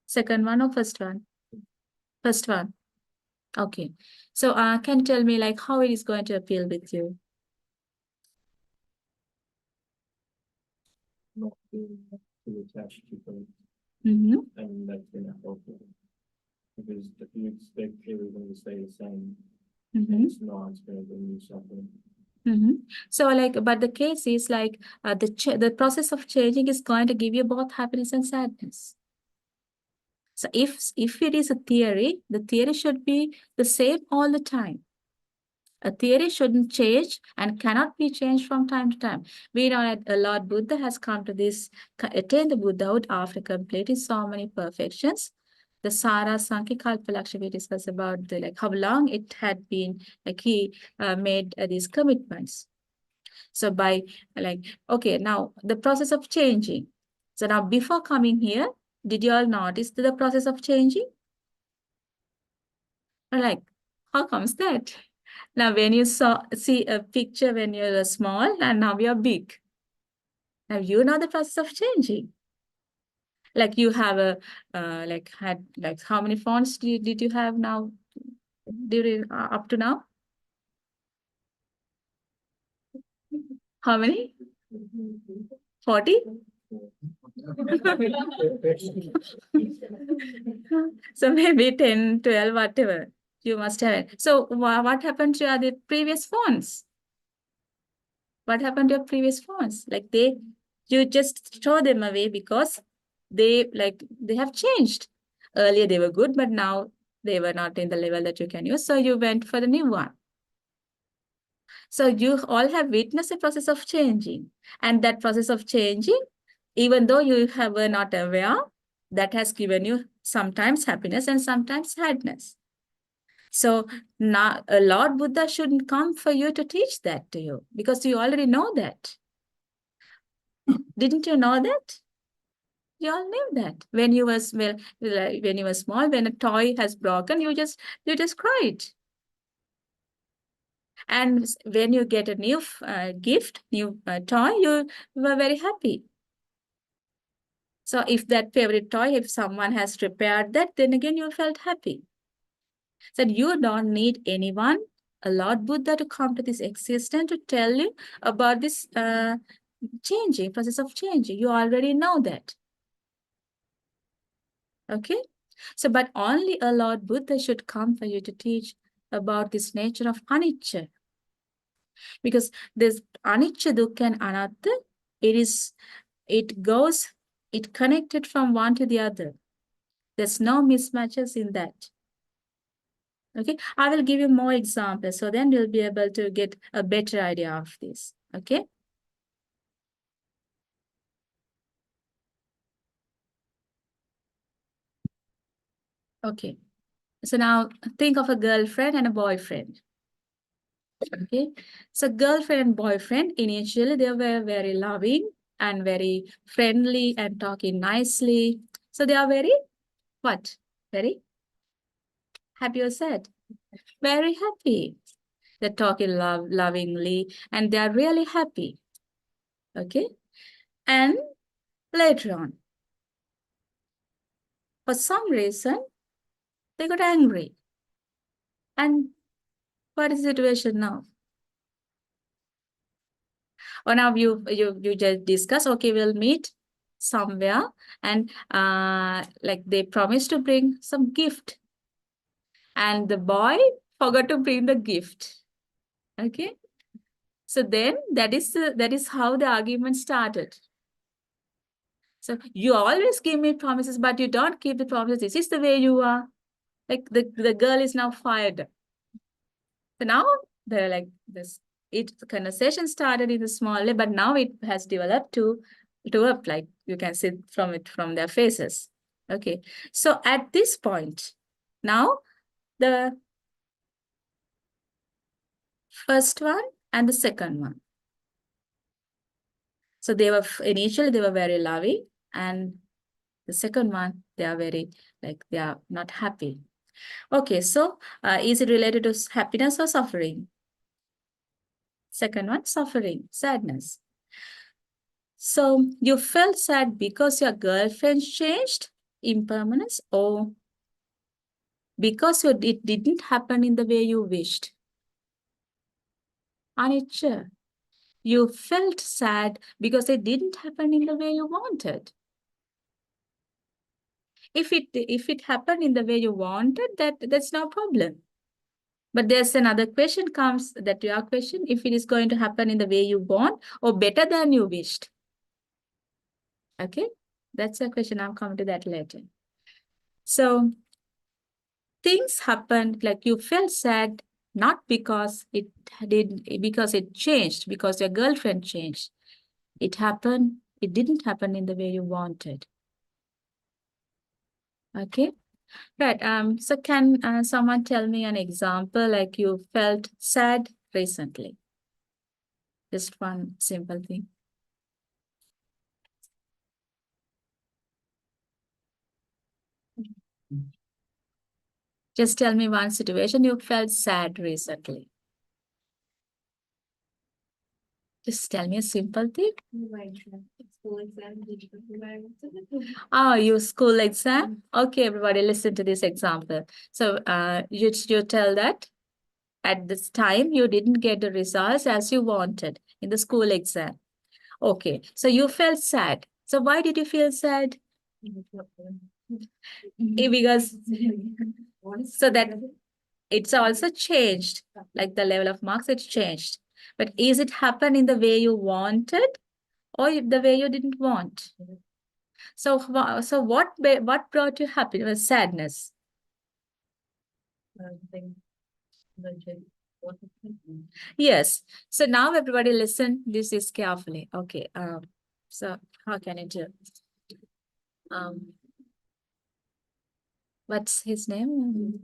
Second one or first one? First one. Okay. So can you tell me like how it is going to appeal with you? Not being too attached to things, Mm-hmm. and that's gonna help you. Because if you expect everything to stay the same, Mm-hmm. it's not, it's gonna bring you something. Mm-hmm. So like, but the case is like the process of changing is going to give you both happiness and sadness. So if it is a theory, the theory should be the same all the time. A theory shouldn't change and cannot be changed from time to time. We know that Lord Buddha has come to this, attained the Buddhahood after completing so many perfections. The Sara Sankhya Kalpalaksha we discussed about the like how long it had been like he made these commitments. So by like, okay, now the process of changing. So now before coming here, did you all notice the process of changing? Like, how comes that? Now, when you see a picture when you're small and now you're big. Now you know the process of changing. Like you have a like had like how many phones did you have now during up to now? How many? 40? So maybe 10, 12, whatever you must have. So what happened to the previous phones? What happened to your previous phones? Like you just throw them away because they have changed. Earlier they were good, but now they were not in the level that you can use. So you went for the new one. So you all have witnessed a process of changing. And that process of changing, even though were not aware, that has given you sometimes happiness and sometimes sadness. So now Lord Buddha shouldn't come for you to teach that to you because you already know that. Didn't you know that? You all knew that when you were small, when a toy has broken, you just cried. And when you get a new gift, new toy, you were very happy. So if that favorite toy, if someone has repaired that, then again you felt happy. So you don't need anyone, a Lord Buddha, to come to this existence to tell you about this changing, process of changing. You already know that. Okay? So, but only a Lord Buddha should come for you to teach about this nature of anicca. Because this anicca, dukkha, and anatta, it connected from one to the other. There's no mismatches in that. Okay, I will give you more examples, so then you'll be able to get a better idea of this. Okay. Okay. So now think of a girlfriend and a boyfriend. Okay. So girlfriend and boyfriend, initially they were very loving and very friendly and talking nicely. So they are very, what? Very happy or sad? Very happy. They're talking lovingly and they are really happy. Okay. And later on, for some reason, they got angry. And what is the situation now? Or now you just discuss, okay, we'll meet somewhere, and like they promised to bring some gift. And the boy forgot to bring the gift. Okay. So then that is how the argument started. So you always give me promises, but you don't keep the promises. This is the way you are. Like the girl is now fired. So now they're like this. The conversation started in the small level, but now it has developed to up, like you can see from their faces. Okay. So at this point, now the first one and the second one. So initially they were very loving, and the second one, they are very, like, they are not happy. Okay, so is it related to happiness or suffering? Second one, suffering, sadness. So you felt sad because your girlfriend changed, impermanence, or because it didn't happen in the way you wished? Anicca. You felt sad because it didn't happen in the way you wanted. If it happened in the way you wanted, that's no problem. But there's another question comes, that your question, if it is going to happen in the way you want or better than you wished. Okay, that's a question. I'll come to that later. So things happened, like you felt sad, not because it changed, because your girlfriend changed. It didn't happen in the way you wanted. Okay. Right. So can someone tell me an example, like you felt sad recently? Just one simple thing. Just tell me one situation you felt sad recently. Just tell me a simple thing. School exam. Oh, your school exam? Okay, everybody, listen to this example. So you tell that at this time you didn't get the results as you wanted in the school exam. Okay, so you felt sad. So why did you feel sad? Because so that it's also changed, like the level of marks, it's changed. But is it happen in the way you wanted or the way you didn't want? So, so what brought you happiness? Sadness. Thing. What is it? Yes. So now everybody listen. This is carefully. Okay. So how can I do? What's his name?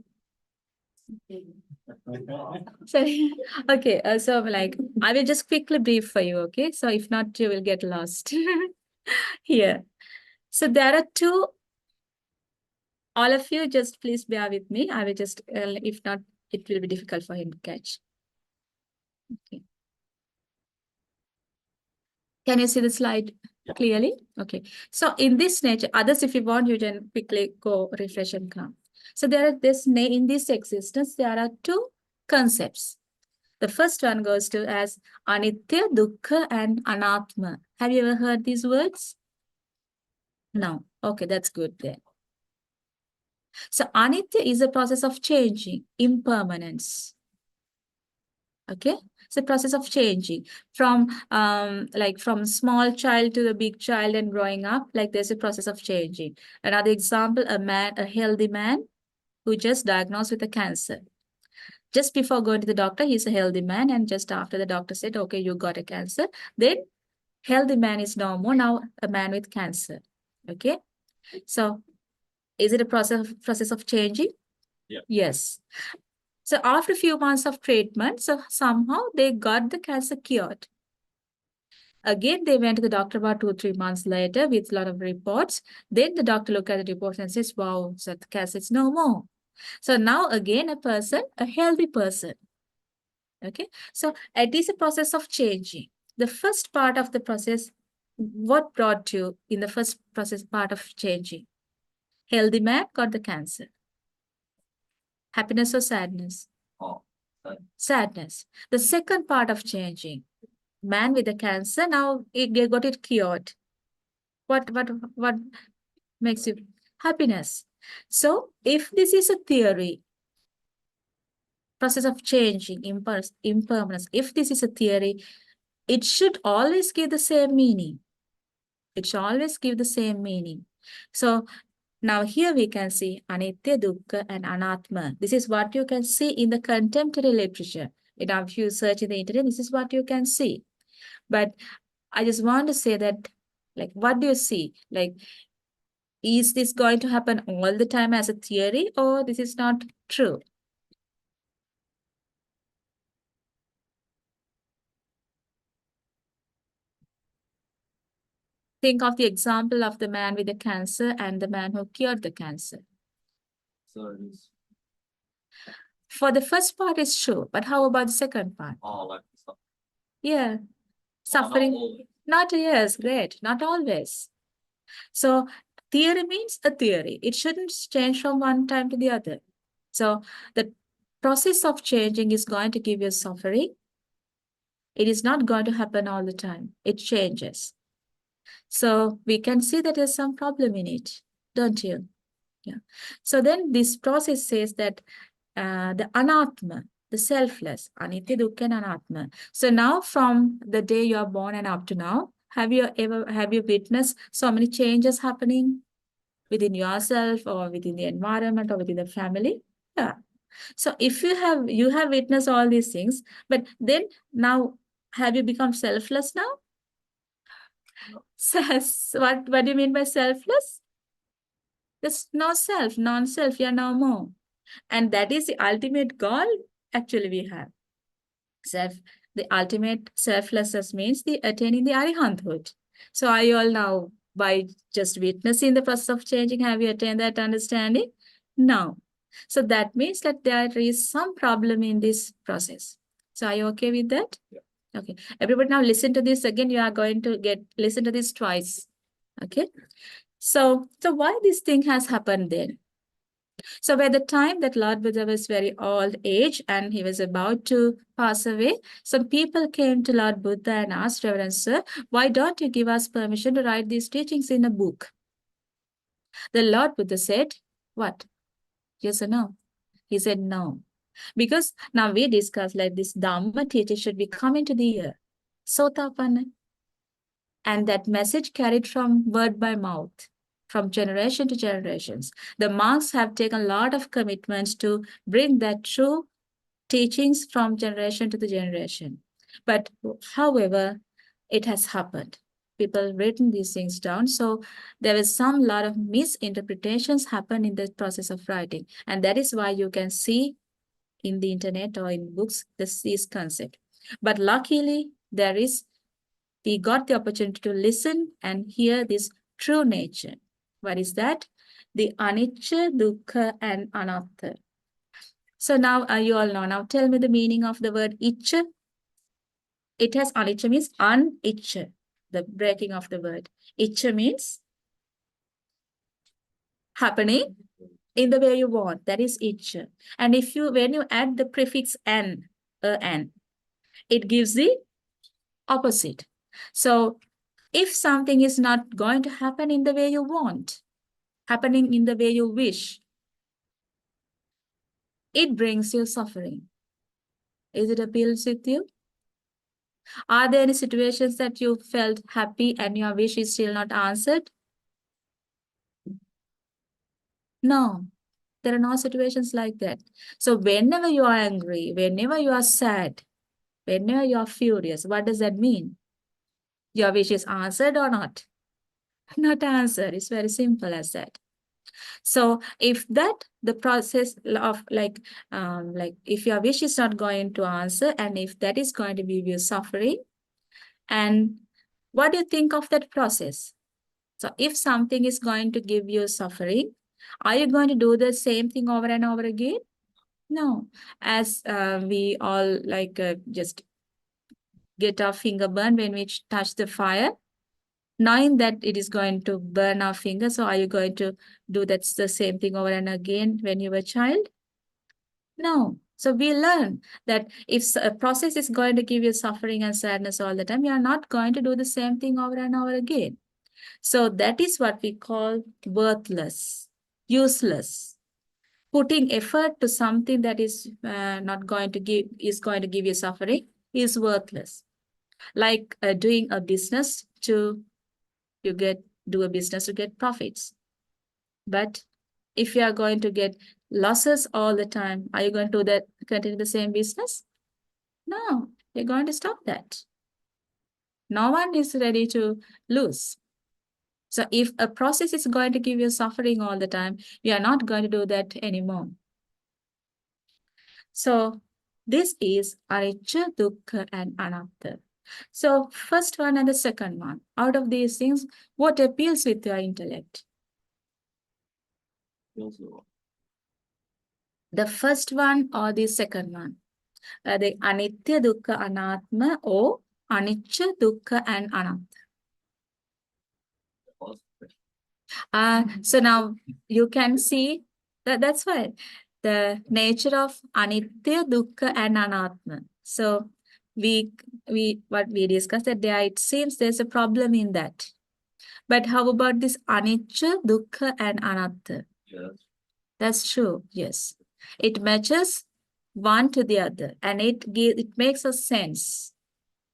Sorry. Okay. So like I will just quickly brief for you. Okay. So if not, you will get lost here. So there are two. All of you, just please bear with me. I will just, if not, it will be difficult for him to catch. Okay. Can you see the slide clearly? Okay. So in this nature, others, if you want, you can quickly go refresh and come. So there are in this existence, there are two concepts. The first one goes to as Anitya, Dukkha, and Anatma. Have you ever heard these words? No. Okay, that's good then. So Anitya is a process of changing, impermanence. Okay, it's a process of changing from like from small child to the big child and growing up. Like there's a process of changing. Another example, a healthy man who just diagnosed with a cancer. Just before going to the doctor, he's a healthy man, and just after the doctor said, "Okay, you got a cancer," then healthy man is no more, now a man with cancer. Okay, so is it a process of changing? Yeah. Yes. So after a few months of treatment, so somehow they got the cancer cured. Again, they went to the doctor about 2-3 months later with a lot of reports. Then the doctor looked at the reports and says, wow, so the cancer is no more. So now again, a healthy person. Okay, so it is a process of changing. The first part of the process, what brought you in the first process part of changing? Healthy man got the cancer. Happiness or sadness? Oh, Sadness. The second part of changing, man with the cancer, now they got it cured. What makes you happiness? So if this is a theory, process of changing, impermanence, if this is a theory, it should always give the same meaning. It should always give the same meaning. So now here we can see Anitya, Dukkha, and Anatma. This is what you can see in the contemporary literature. If you search in the internet, this is what you can see. But I just want to say that, like, what do you see? Like, is this going to happen all the time as a theory, or this is not true? Think of the example of the man with the cancer and the man who cured the cancer. so it is For the first part is true, but how about the second part? all like stuff. Yeah, suffering. Not yes, great, not always. So theory means a theory. It shouldn't change from one time to the other. So the process of changing is going to give you suffering. It is not going to happen all the time. It changes. So we can see that there's some problem in it, don't you? Yeah. So then this process says that the anatma, the selfless, anitya, dukkha, and anatma. So now from the day you are born and up to now, have you witnessed so many changes happening within yourself or within the environment or within the family? Yeah. So if you have witnessed all these things, but then now have you become selfless now? What do you mean by selfless? There's no self, non-self, you're no more. And that is the ultimate goal actually we have. The ultimate selflessness means the attaining the arihanthood. So are you all now, by just witnessing the process of changing, have you attained that understanding? No. So that means that there is some problem in this process. So are you okay with that? Yeah. Okay. Everybody now listen to this again. You are going to listen to this twice. Okay. So why this thing has happened then? So by the time that Lord Buddha was very old age and he was about to pass away, some people came to Lord Buddha and asked, Reverend Sir, why don't you give us permission to write these teachings in a book? The Lord Buddha said, what? Yes or no? He said, no. Because now we discussed like this Dhamma teaching should be coming to the ear. Sotapanna. And that message carried from word by mouth, from generation to generations. The monks have taken a lot of commitments to bring that true teachings from generation to the generation. But however, it has happened. People written these things down. So there was some lot of misinterpretations happen in the process of writing. And that is why you can see in the internet or in books this concept. But luckily, we got the opportunity to listen and hear this true nature. What is that? The anicca, dukkha, and anatta. So now you all know. Now tell me the meaning of the word iccha. It has anicca means unitcha, the breaking of the word. Iccha means happening in the way you want. That is iccha. And when you add the prefix an, it gives the opposite. So if something is not going to happen in the way you want, happening in the way you wish, it brings you suffering. Is it appeals with you? Are there any situations that you felt happy and your wish is still not answered? No, there are no situations like that. So whenever you are angry, whenever you are sad, whenever you are furious, what does that mean? Your wish is answered or not? Not answered. It's very simple as that. So if the process of like if your wish is not going to answer, and if that is going to give you suffering, and what do you think of that process? So if something is going to give you suffering, are you going to do the same thing over and over again? No. As we all just get our finger burned when we touch the fire, knowing that it is going to burn our finger. So are you going to do the same thing over and again when you were a child? No. So we learn that if a process is going to give you suffering and sadness all the time, you are not going to do the same thing over and over again. So that is what we call worthless, useless. Putting effort to something that is going to give you suffering is worthless. Like doing a business to get profits. But if you are going to get losses all the time, are you going to continue the same business? No, you're going to stop that. No one is ready to lose. So if a process is going to give you suffering all the time, you are not going to do that anymore. So this is anicca, dukkha, and anatta. So first one and the second one, out of these things, what appeals with your intellect? The first one or the second one? The anitya, dukkha, anatma, or anicca, dukkha, and anatta. So now you can see that's why the nature of anitya, dukkha, and anatma. So what we discussed that it seems there's a problem in that. But how about this anicca, dukkha, and anatta? Yes. That's true. Yes, it matches one to the other, and it makes a sense.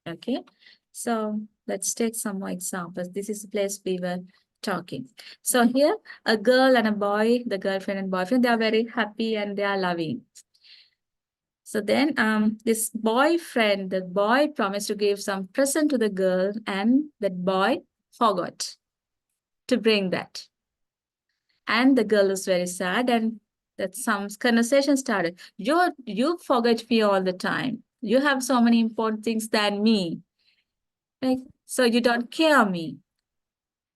Okay, so let's take some more examples. This is the place we were talking. So here, a girl and a boy, the girlfriend and boyfriend, they are very happy and they are loving. So then this boyfriend, the boy promised to give some present to the girl, and that boy forgot to bring that. And the girl was very sad, and that some conversation started. You forget me all the time. You have so many important things than me. Like, so you don't care me.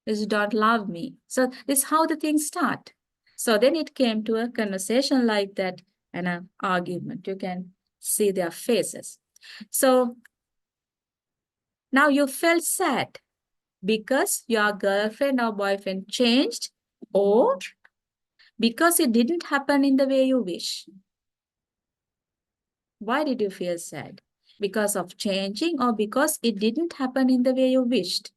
Because you don't love me. So this is how the things start. So then it came to a conversation like that and an argument. You can see their faces. So now you felt sad because your girlfriend or boyfriend changed, or because it didn't happen in the way you wish. Why did you feel sad? Because of changing or because it didn't happen in the way you wished?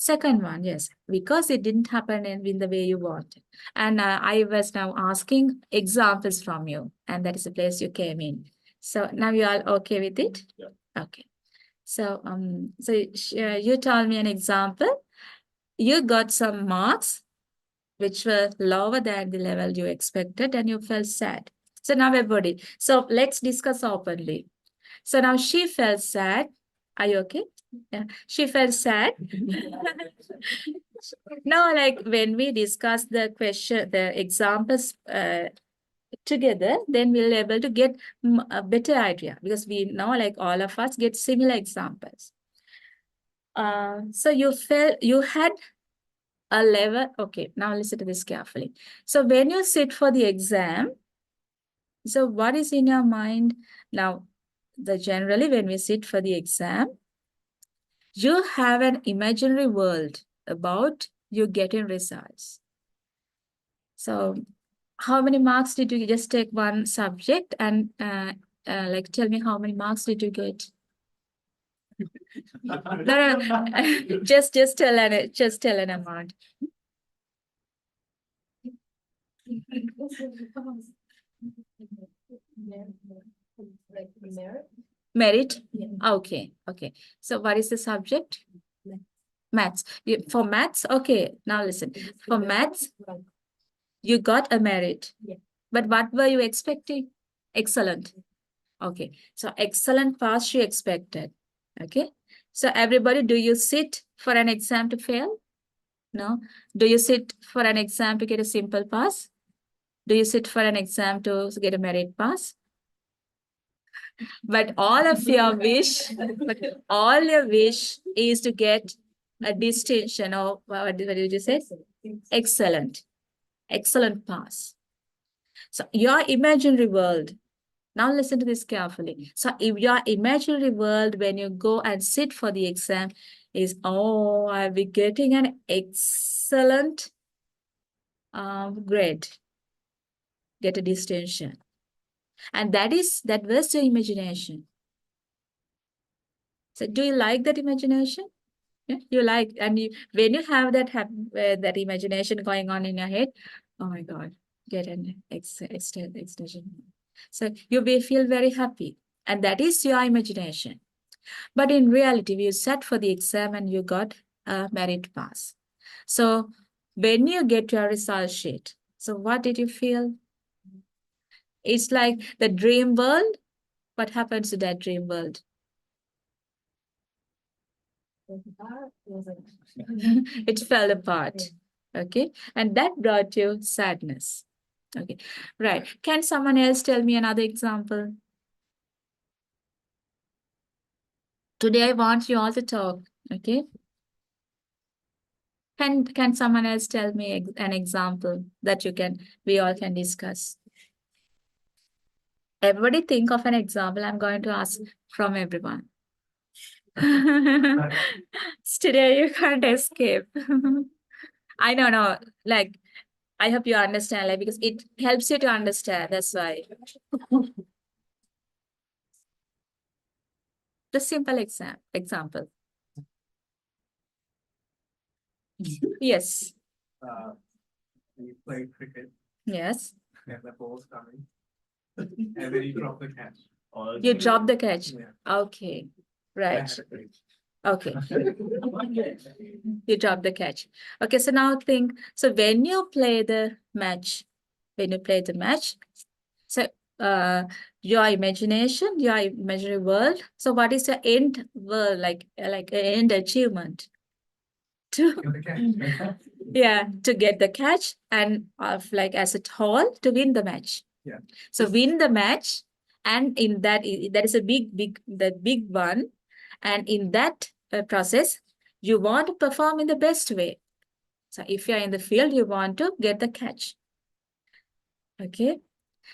Second one, yes, because it didn't happen in the way you wanted. And I was now asking examples from you, and that is the place you came in. So now you are okay with it? Yeah. Okay. So you told me an example. You got some marks which were lower than the level you expected, and you felt sad. So now everybody. So let's discuss openly. So now she felt sad. Are you okay? Yeah. She felt sad. Now, like when we discuss the question, the examples together, then we'll be able to get a better idea because we know like all of us get similar examples. So you felt you had a level. Okay, now listen to this carefully. So when you sit for the exam, so what is in your mind now? Generally when we sit for the exam, you have an imaginary world about you getting results. So how many marks did you just take one subject and like tell me how many marks did you get? No, just tell an amount. Like merit. Merit? Yeah. Okay. So what is the subject? Maths. For maths, okay. Now listen. For maths, you got a merit. Yeah. But what were you expecting? Excellent. Okay. So excellent pass you expected. Okay. So everybody, do you sit for an exam to fail? No. Do you sit for an exam to get a simple pass? Do you sit for an exam to get a merit pass? But all of your wish, all your wish is to get a distinction or what did you say? Excellent. Excellent pass. So your imaginary world, now listen to this carefully. So if your imaginary world, when you go and sit for the exam, is, oh, I'll be getting an excellent grade, get a distinction. And that was your imagination. So do you like that imagination? Yeah, you like, and when you have that imagination going on in your head, oh my God, get an extension. So you will feel very happy, and that is your imagination. But in reality, you sat for the exam and you got a merit pass. So when you get your result sheet, so what did you feel? It's like the dream world. What happens to that dream world? It fell apart. Okay. And that brought you sadness. Okay. Right. Can someone else tell me another example? Today I want you all to talk. Okay. Can someone else tell me an example that we all can discuss? Everybody think of an example. I'm going to ask from everyone. Today you can't escape. I don't know. Like, I hope you understand, like, because it helps you to understand. That's why. The simple example. Yes. You play cricket Yes. and the ball's coming. And then you drop the catch. You drop the catch. Yeah. Okay. I Right. had a great- Okay. You drop the catch. Okay. So now think. So when you play the match, so your imagination, your imaginary world. So what is your end world like end achievement? To Get the catch. yeah, to get the catch and like as a whole to win the match. Yeah. So win the match, and in that is a big one, and in that process, you want to perform in the best way. So if you're in the field, you want to get the catch. Okay.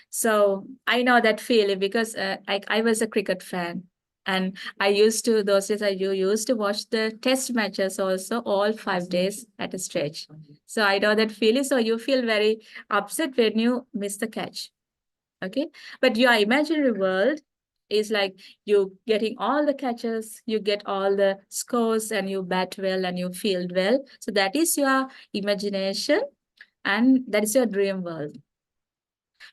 So I know that feeling because I was a cricket fan. And those days I used to watch the test matches also all 5 days at a stretch. So I know that feeling. So you feel very upset when you miss the catch. Okay. But your imaginary world, is like you getting all the catches, you get all the scores, and you bat well and you field well. So that is your imagination, and that is your dream world.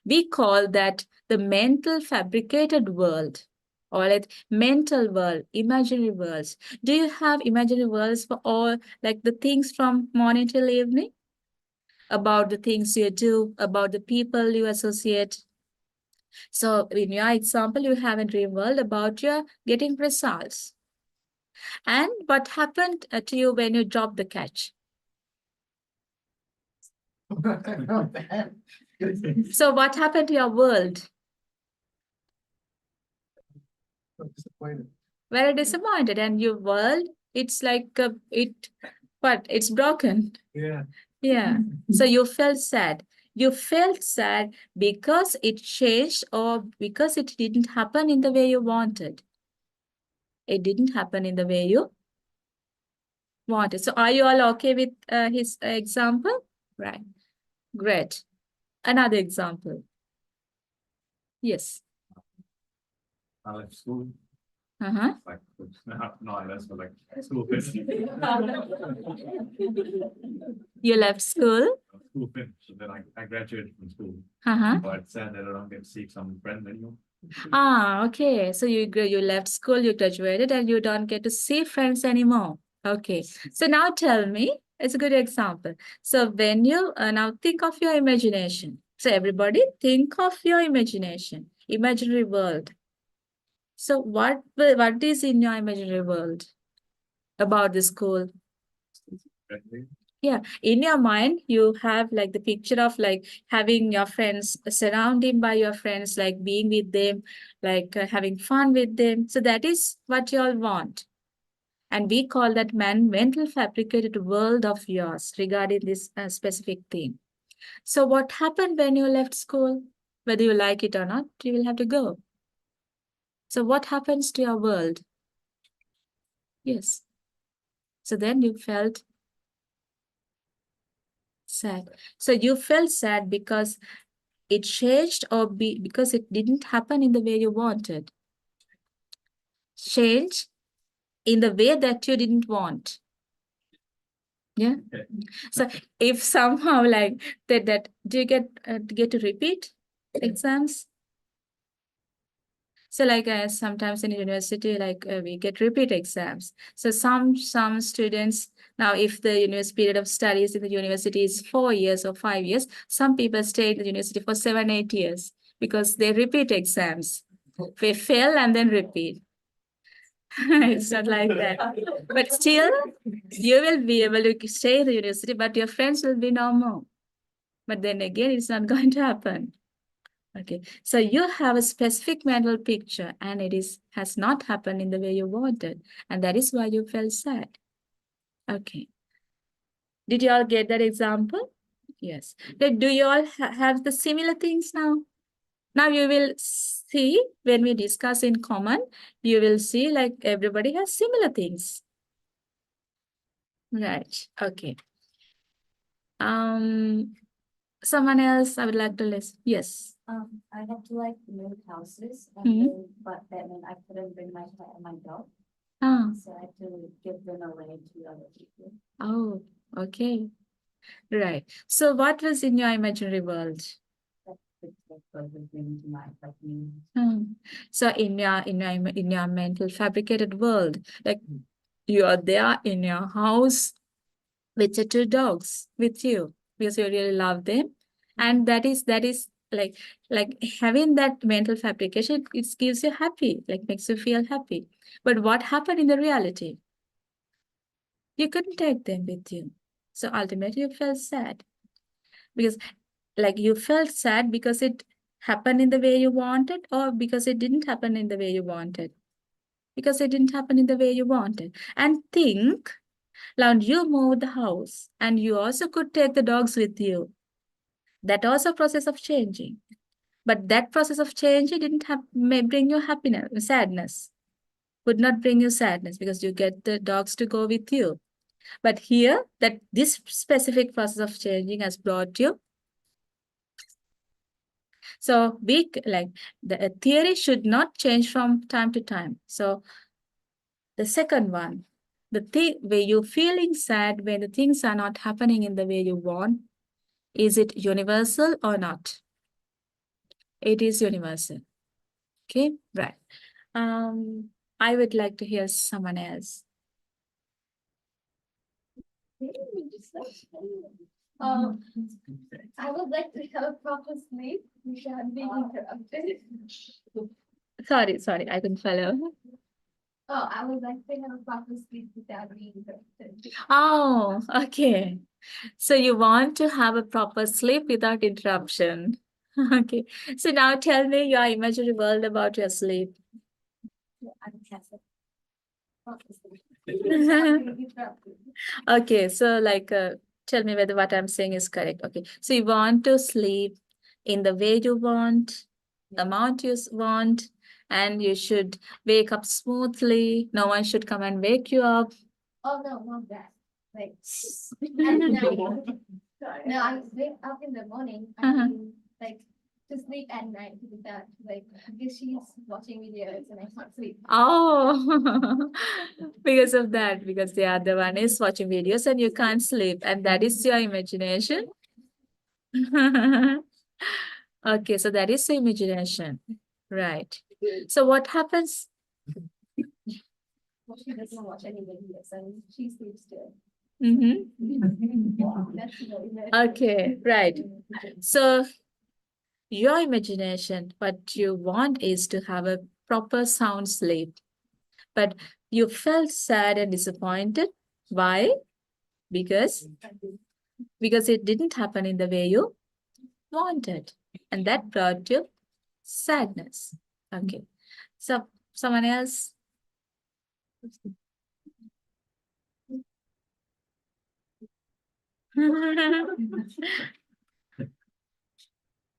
We call that the mental fabricated world, or like mental world, imaginary worlds. Do you have imaginary worlds for all, like the things from morning till evening? About the things you do, about the people you associate. So in your example, you have a dream world about your getting results. And what happened to you when you dropped the catch? So what happened to your world? Disappointed. Very disappointed, and your world, it's like but it's broken. Yeah. Yeah. So you felt sad. You felt sad because it changed or because it didn't happen in the way you wanted. It didn't happen in the way you wanted. So are you all okay with his example? Right. Great. Another example. Yes. I left school, Uh-huh. like, no, I left, but like, school finished. You left school. School finished, and then I graduated from school, Uh-huh. but it's sad that I don't get to see some friends anymore. Ah, okay. So you left school, you graduated, and you don't get to see friends anymore. Okay. So now tell me, it's a good example. So when you now think of your imagination. So everybody think of your imagination, imaginary world. So what is in your imaginary world about the school? Graduated. Yeah, in your mind, you have like the picture of like having your friends, surrounding by your friends, like being with them, like having fun with them. So that is what you all want. And we call that mental fabricated world of yours regarding this specific thing. So what happened when you left school? Whether you like it or not, you will have to go. So what happens to your world? Yes. So then you felt sad. So you felt sad because it changed or because it didn't happen in the way you wanted. Change in the way that you didn't want. Yeah. Okay. So if somehow like that do you get to repeat exams? So like sometimes in university, like we get repeat exams. So some students, now if the period of studies in the university is 4 years or 5 years, some people stay in the university for 7, 8 years because they repeat exams. They fail and then repeat. It's not like that. But still, you will be able to stay in the university, but your friends will be no more. But then again, it's not going to happen. Okay, so you have a specific mental picture and has not happened in the way you wanted. And that is why you felt sad. Okay. Did you all get that example? Yes. Do you all have the similar things now? Now you will see when we discuss in common, you will see like everybody has similar things. Right. Okay. Someone else I would like to listen. Yes. I had to like move houses and Mhm. then, but then I couldn't bring my dog, Ah, so I had to give them away to other people. oh, okay. Right. So what was in your imaginary world? Into my like me. So in your mental fabricated world, like you are there in your house with your 2 dogs with you because you really love them, and that is like having that mental fabrication. It gives you happy, like makes you feel happy. But what happened in the reality? You couldn't take them with you, so ultimately you felt sad because like you felt sad because it happened in the way you wanted, or because it didn't happen in the way you wanted? Because it didn't happen in the way you wanted. And think, now you moved the house and you also could take the dogs with you. That also a process of changing. But that process of changing may bring you happiness, sadness. Would not bring you sadness because you get the dogs to go with you. But here, that this specific process of changing has brought you. So like the theory should not change from time to time. So the second one, the thing where you're feeling sad when the things are not happening in the way you want, is it universal or not? It is universal. Okay, right. I would like to hear someone else. I would like to have a proper sleep without being interrupted. Sorry, I couldn't follow. Oh, I would like to have a proper sleep without being interrupted. Oh, okay. So you want to have a proper sleep without interruption. Okay. So now tell me your imaginary world about your sleep. I'm Cassie. Proper sleep. Without being interrupted. Okay, so like tell me whether what I'm saying is correct. Okay. So you want to sleep in the way you want, the amount you want, and you should wake up smoothly. No one should come and wake you up. Oh, no, not that. Like, at night. No, I wake up in the morning. I Uh-huh. mean, like, to sleep at night without, like, because she's watching videos and I can't sleep. Oh, because of that, because the other one is watching videos and you can't sleep, and that is your imagination. Okay, so that is the imagination, right? So what happens? Well, she doesn't watch any videos and she sleeps too. Mhm. That's the image. Okay, right. So your imagination, what you want is to have a proper sound sleep, but you felt sad and disappointed. Why? Because it didn't happen in the way you wanted, and that brought you sadness. Okay, so someone else.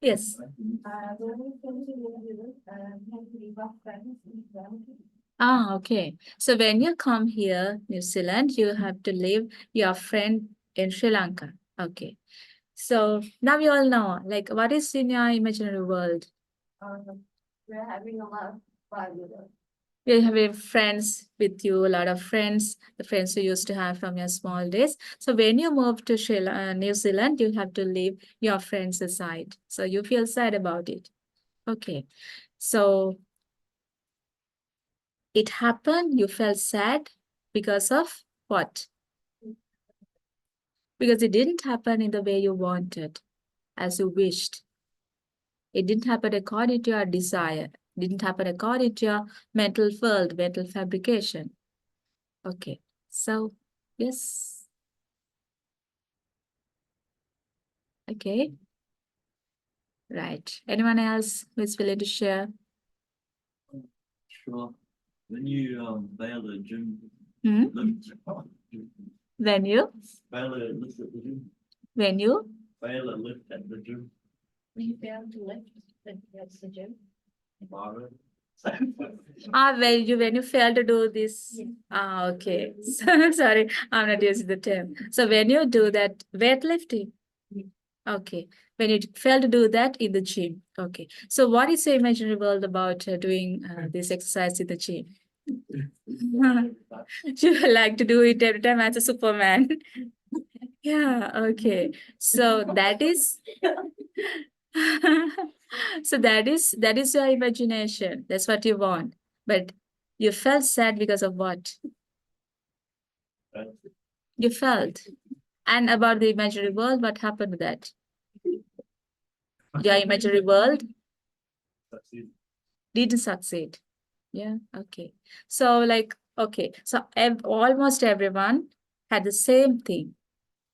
Yes. When we came to New Zealand, we had to leave our friends in Guam. Okay. So when you come here, New Zealand, you have to leave your friend in Sri Lanka. Okay. So now you all know, like, what is in your imaginary world? We're having a lot of fun with it. You have friends with you, a lot of friends, the friends you used to have from your small days. So when you move to New Zealand, you have to leave your friends aside. So you feel sad about it. Okay. So it happened, you felt sad because of what? Because it didn't happen in the way you wanted, as you wished. It didn't happen according to your desire. It didn't happen according to your mental world, mental fabrication. Okay. So, yes. Okay. Right. Anyone else who is willing to share? Sure. When you bail the gym, Hmm? lift, When you, bail a lift at the gym, when you, bail a lift at the gym, We failed to lift, but that's the gym. borrow. when you fail to do this. Okay. Sorry, I'm not using the term. So when you do that weightlifting. Okay. When you fail to do that in the gym. Okay. So what is your imaginary world about doing this exercise in the gym? You like to do it every time as a Superman. Yeah, okay. So that is so that is your imagination. That's what you want. But you felt sad because of what? You felt. And about the imaginary world, what happened to that? Your imaginary world Succeed. didn't succeed. Yeah, okay. So like, okay, so almost everyone had the same thing,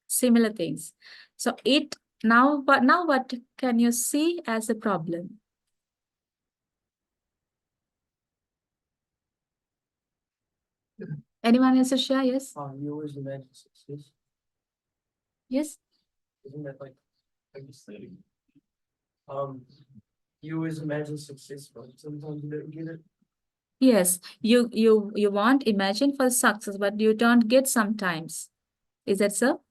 similar things. So now what can you see as a problem? Anyone has a share? Yes? You always imagine success. Yes? Isn't that like you said? You always imagine success, but sometimes you don't get it. Yes, you want imagine for success, but you don't get sometimes. Is that so?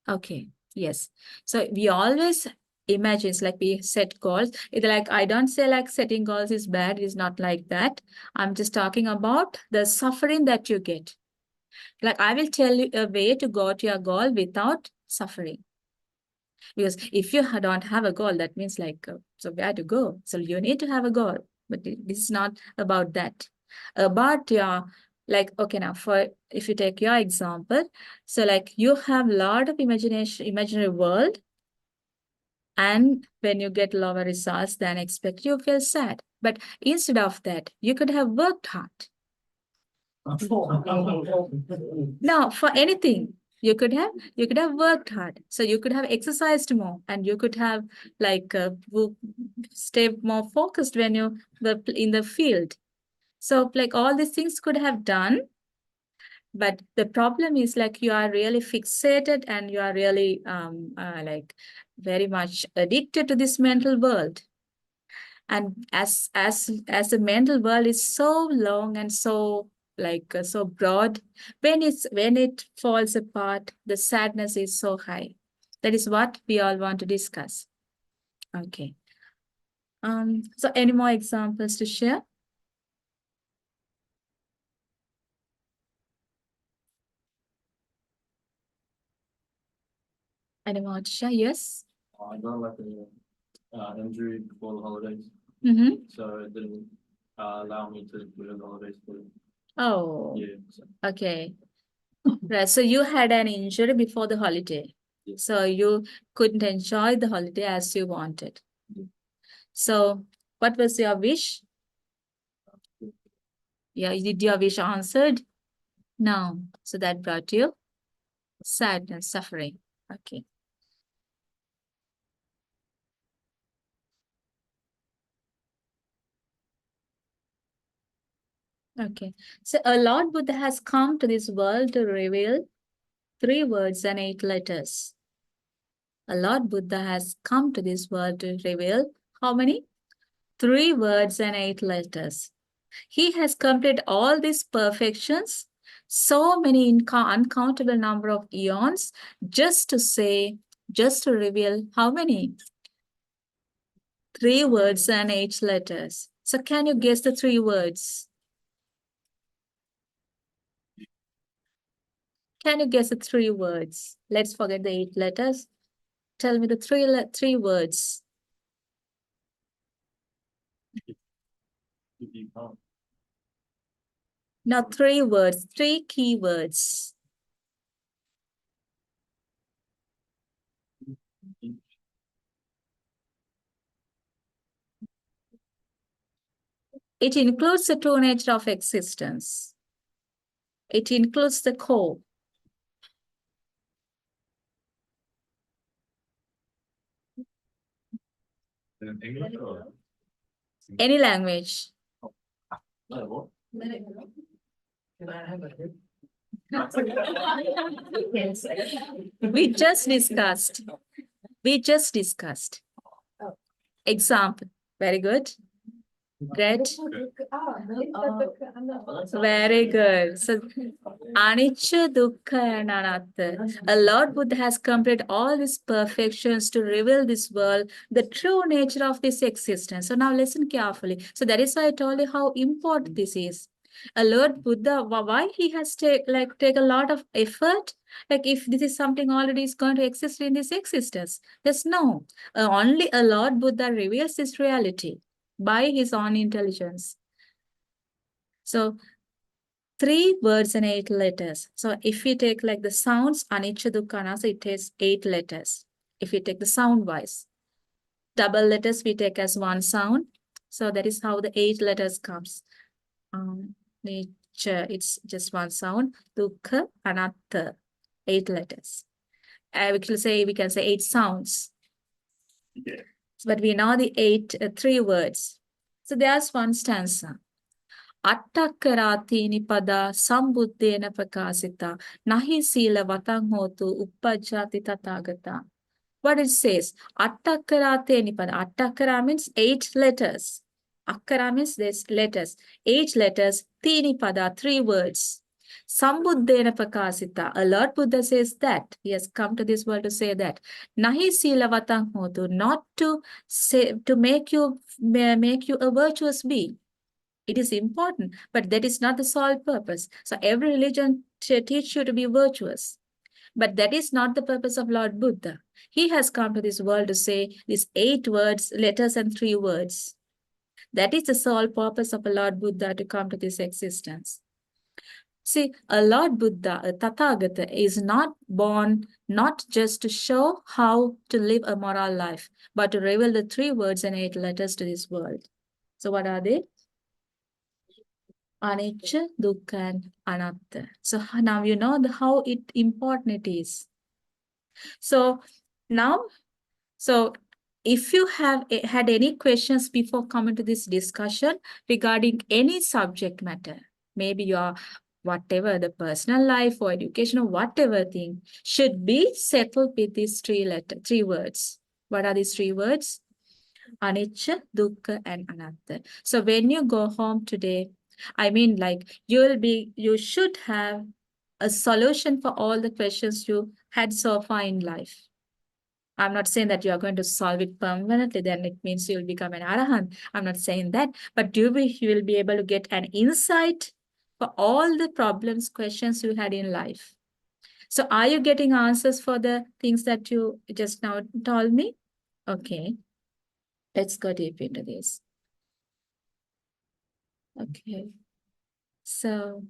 Okay, yes. So we always imagines, like we set goals. It's like, I don't say like setting goals is bad. It's not like that. I'm just talking about the suffering that you get. Like I will tell you a way to go to your goal without suffering. Because if you don't have a goal, that means like, so where to go? So you need to have a goal, but this is not about that. About your, like, okay, now for, if you take your example, so like you have a lot of imaginary world, and when you get lower results than expected, you feel sad. But instead of that, you could have worked hard. No, for anything. You could have worked hard. So you could have exercised more, and you could have like stay more focused when you were in the field. So like all these things could have done, but the problem is like you are really fixated and you are really like very much addicted to this mental world. And as the mental world is so long and so like so broad, when it falls apart, the sadness is so high. That is what we all want to discuss. Okay. So any more examples to share? Any more to share? Yes. I got like a injury before the holidays, Mm-hmm. so it didn't allow me to do the holidays for Oh, yeah. So, okay. Right. So you had an injury before the holiday. Yeah. So you couldn't enjoy the holiday as you wanted. Yeah. So what was your wish? Yeah, did your wish answered? No. So that brought you sadness, suffering. Okay. Okay. So a Lord Buddha has come to this world to reveal 3 words and 8 letters. A Lord Buddha has come to this world to reveal how many? 3 words and 8 letters. He has completed all these perfections, so many uncountable number of eons, just to reveal how many? 3 words and 8 letters. So can you guess the 3 words? Can you guess the 3 words? Let's forget the 8 letters. Tell me the 3 words. If you can't, Now 3 words, 3 keywords. It includes the true nature of existence. It includes the core. in English or? Any language. No, what? Let it go. can I have a hint? Yes. We just discussed. Oh. Example. Very good. Great. Very good. So, Anicca, Dukkha, and Anatta. A Lord Buddha has completed all these perfections to reveal this world, the true nature of this existence. So now listen carefully. So that is why I told you how important this is. A Lord Buddha, why he has take a lot of effort? Like if this is something already is going to exist in this existence. There's no. Only a Lord Buddha reveals this reality by his own intelligence. So 3 words and 8 letters. So if we take like the sounds, Anicca, Dukkha, Anatta, it takes 8 letters. If we take the sound wise, double letters we take as 1 sound. So that is how the 8 letters comes. Nature, it's just 1 sound. Dukkha, Anatta, 8 letters. We can say 8 sounds. Yeah. But we know the 3 words. So there's 1 stanza. Attakkarati pada sambuddhena prakasita nahi sila vatang hotu uppajjati tathagata. What it says? Attakkarate pada. Attakkara means 8 letters. Akkara means there's letters. 8 letters. Tini pada, 3 words. Sambuddhena prakasita. A Lord Buddha says that. He has come to this world to say that. Nahi silavatang hotu. Not to say to make you a virtuous being. It is important, but that is not the sole purpose. So every religion teach you to be virtuous. But that is not the purpose of Lord Buddha. He has come to this world to say these 8 words, letters, and 3 words. That is the sole purpose of a Lord Buddha to come to this existence. See, a Lord Buddha, a Tathagata, is not born not just to show how to live a moral life, but to reveal the 3 words and 8 letters to this world. So what are they? Anicca, Dukkha, and Anatta. So now you know how important it is. So now, if you have had any questions before coming to this discussion regarding any subject matter, maybe your whatever the personal life or education or whatever thing should be settled with these 3 words. What are these 3 words? Anicca, Dukkha, and Anatta. So when you go home today, I mean, like you should have a solution for all the questions you had so far in life. I'm not saying that you are going to solve it permanently, then it means you'll become an arahant. I'm not saying that, but you will be able to get an insight for all the problems, questions you had in life. So are you getting answers for the things that you just now told me? Okay, let's go deep into this. Okay, so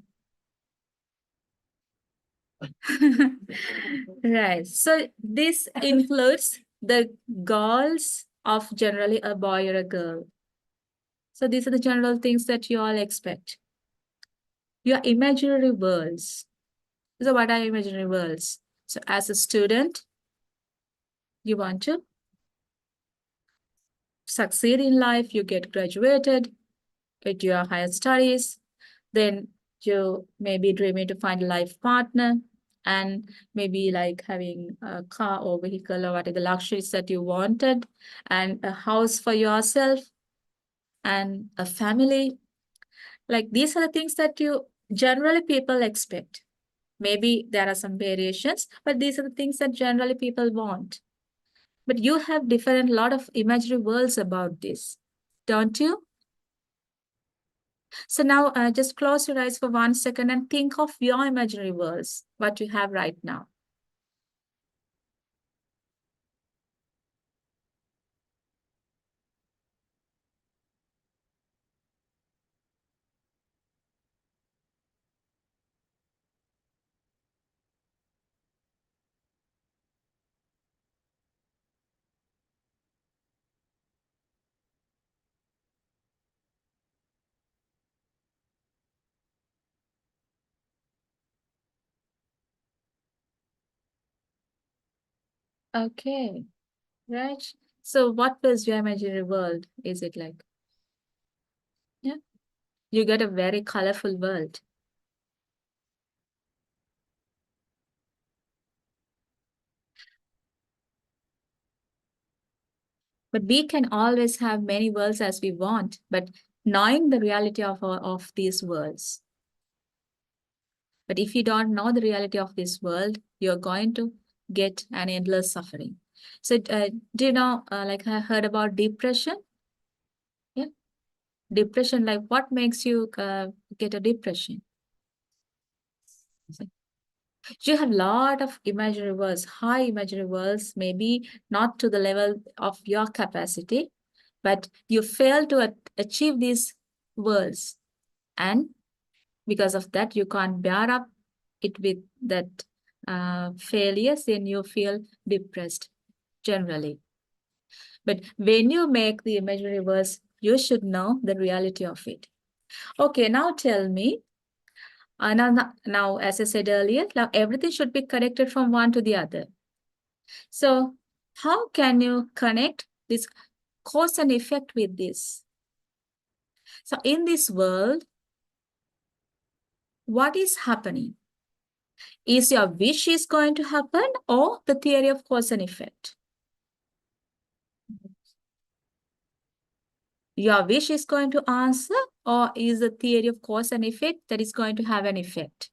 right. So this includes the goals of generally a boy or a girl. So these are the general things that you all expect. Your imaginary worlds. So what are imaginary worlds? So as a student, you want to succeed in life, you get graduated with your higher studies, then you may be dreaming to find a life partner, and maybe like having a car or vehicle or whatever the luxuries that you wanted, and a house for yourself, and a family. Like these are the things that you generally people expect. Maybe there are some variations, but these are the things that generally people want. But you have different lot of imaginary worlds about this, don't you? So now just close your eyes for 1 second and think of your imaginary worlds, what you have right now. Okay, right. So what was your imaginary world? Is it like? Yeah, you get a very colorful world. But we can always have many worlds as we want, but knowing the reality of these worlds. But if you don't know the reality of this world, you're going to get an endless suffering. So do you know, like I heard about depression? Yeah, depression, like what makes you get a depression? You have a lot of imaginary worlds, high imaginary worlds, maybe not to the level of your capacity, but you fail to achieve these worlds. And because of that, you can't bear up it with that failures, then you feel depressed generally. But when you make the imaginary worlds, you should know the reality of it. Okay, now tell me, now, as I said earlier, now everything should be connected from one to the other. So how can you connect this cause and effect with this? So in this world, what is happening? Is your wish is going to happen or the theory of cause and effect? Your wish is going to answer, or is the theory of cause and effect that is going to have an effect?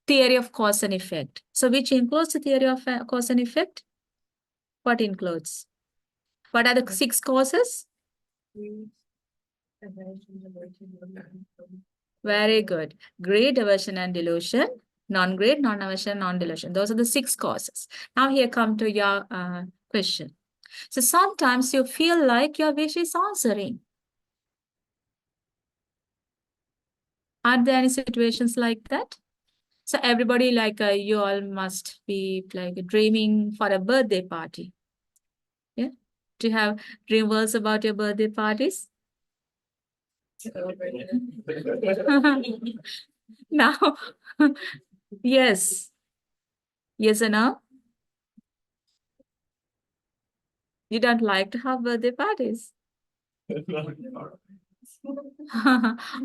Theory of cause and effect. So which includes the theory of cause and effect? What includes? What are the 6 causes? Very good. Greed, aversion, and delusion. Non-greed, non-aversion, non-delusion. Those are the 6 causes. Now here come to your question. So sometimes you feel like your wish is answering. Are there any situations like that? So everybody, like you all must be like dreaming for a birthday party. Yeah. Do you have dream worlds about your birthday parties? Now, yes. Yes or no? You don't like to have birthday parties.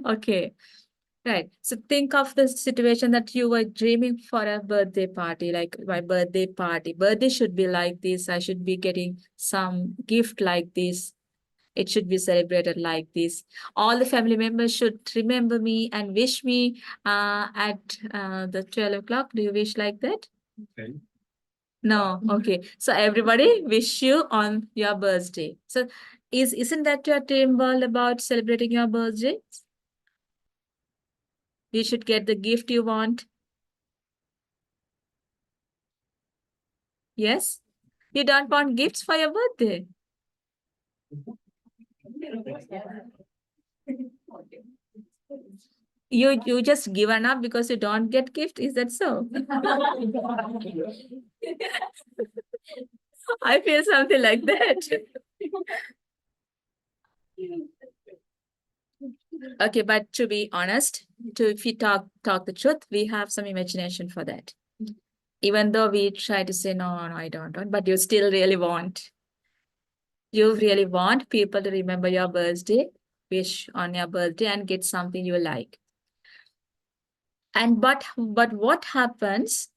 Okay. Right. So think of the situation that you were dreaming for a birthday party, like my birthday party. Birthday should be like this. I should be getting some gift like this. It should be celebrated like this. All the family members should remember me and wish me at the 12 o'clock. Do you wish like that? Okay. No. Okay. So everybody wish you on your birthday. So isn't that your dream world about celebrating your birthday? You should get the gift you want. Yes? You don't want gifts for your birthday. You just given up because you don't get gift. Is that so? I feel something like that. Okay, but to be honest, if you talk the truth, we have some imagination for that. Even though we try to say, no, I don't want, but you still really want. You really want people to remember your birthday, wish on your birthday, and get something you like. And but what happens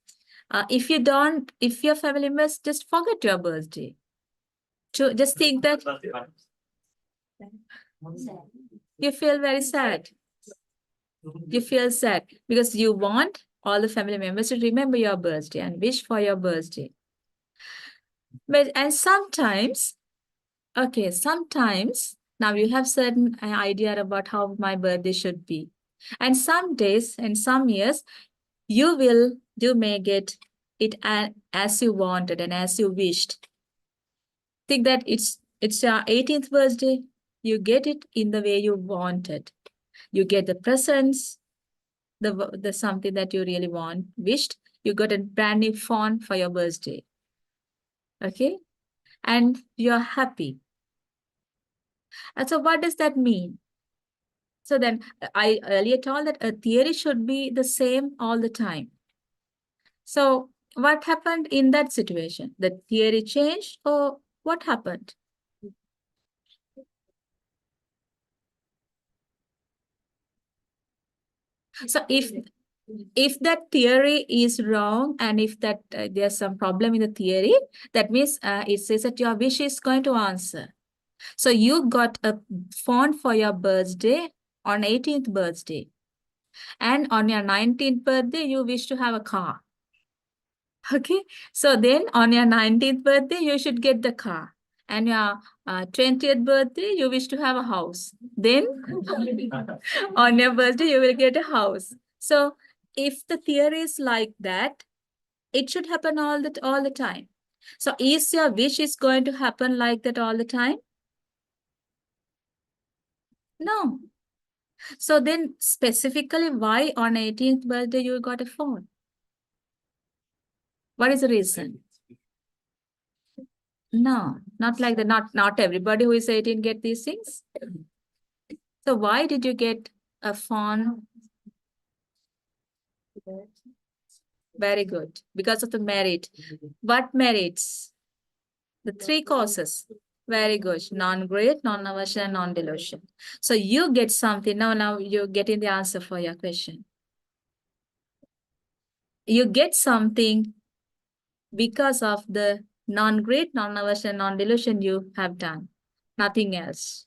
if your family members just forget your birthday? To just think that you feel very sad. You feel sad because you want all the family members to remember your birthday and wish for your birthday. And sometimes, okay, sometimes now you have certain idea about how my birthday should be. And some days and some years, you may get it as you wanted and as you wished. Think that it's your 18th birthday. You get it in the way you wanted. You get the presents, the something that you really wished. You got a brand new phone for your birthday. Okay? And you're happy. And so what does that mean? So then I earlier told that a theory should be the same all the time. So what happened in that situation? The theory changed or what happened? So if that theory is wrong and if that there's some problem in the theory, that means it says that your wish is going to answer. So you got a phone for your birthday on 18th birthday. And on your 19th birthday, you wish to have a car. Okay. So then on your 19th birthday, you should get the car. And your 20th birthday, you wish to have a house. Then on your birthday, you will get a house. So if the theory is like that, it should happen all the time. So is your wish is going to happen like that all the time? No. So then specifically why on 18th birthday you got a phone? What is the reason? No, not like that. Not everybody who is 18 get these things. So why did you get a phone? Very good. Because of the merit. What merits? The 3 causes. Very good. Non-greed, non-aversion, non-delusion. So you get something. Now you're getting the answer for your question. You get something because of the non-greed, non-aversion, non-delusion you have done. Nothing else.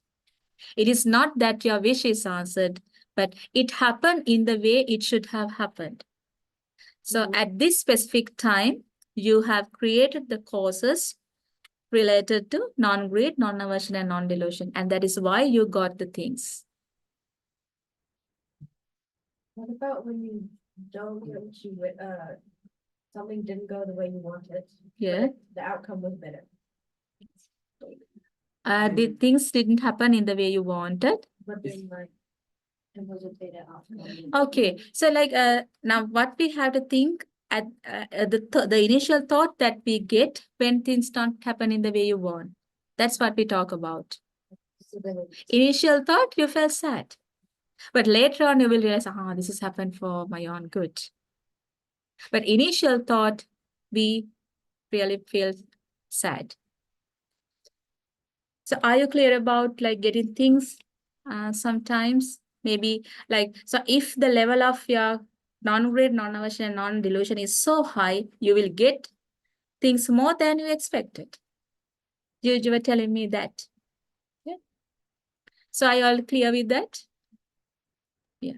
It is not that your wish is answered, but it happened in the way it should have happened. So at this specific time, you have created the causes related to non-greed, non-aversion, and non-delusion. And that is why you got the things. What about when you don't get what you, something didn't go the way you wanted? Yeah. but The outcome was better. The things didn't happen in the way you wanted. But then like, it was a better outcome. Okay, so like now what we have to think at the initial thought that we get when things don't happen in the way you want. That's what we talk about. Disability. Initial thought, you felt sad. But later on, you will realize, this has happened for my own good. But initial thought, we really feel sad. So are you clear about like getting things sometimes? Maybe like, so if the level of your non-greed, non-aversion, and non-delusion is so high, you will get things more than you expected. You were telling me that. Yeah. So are you all clear with that? Yeah.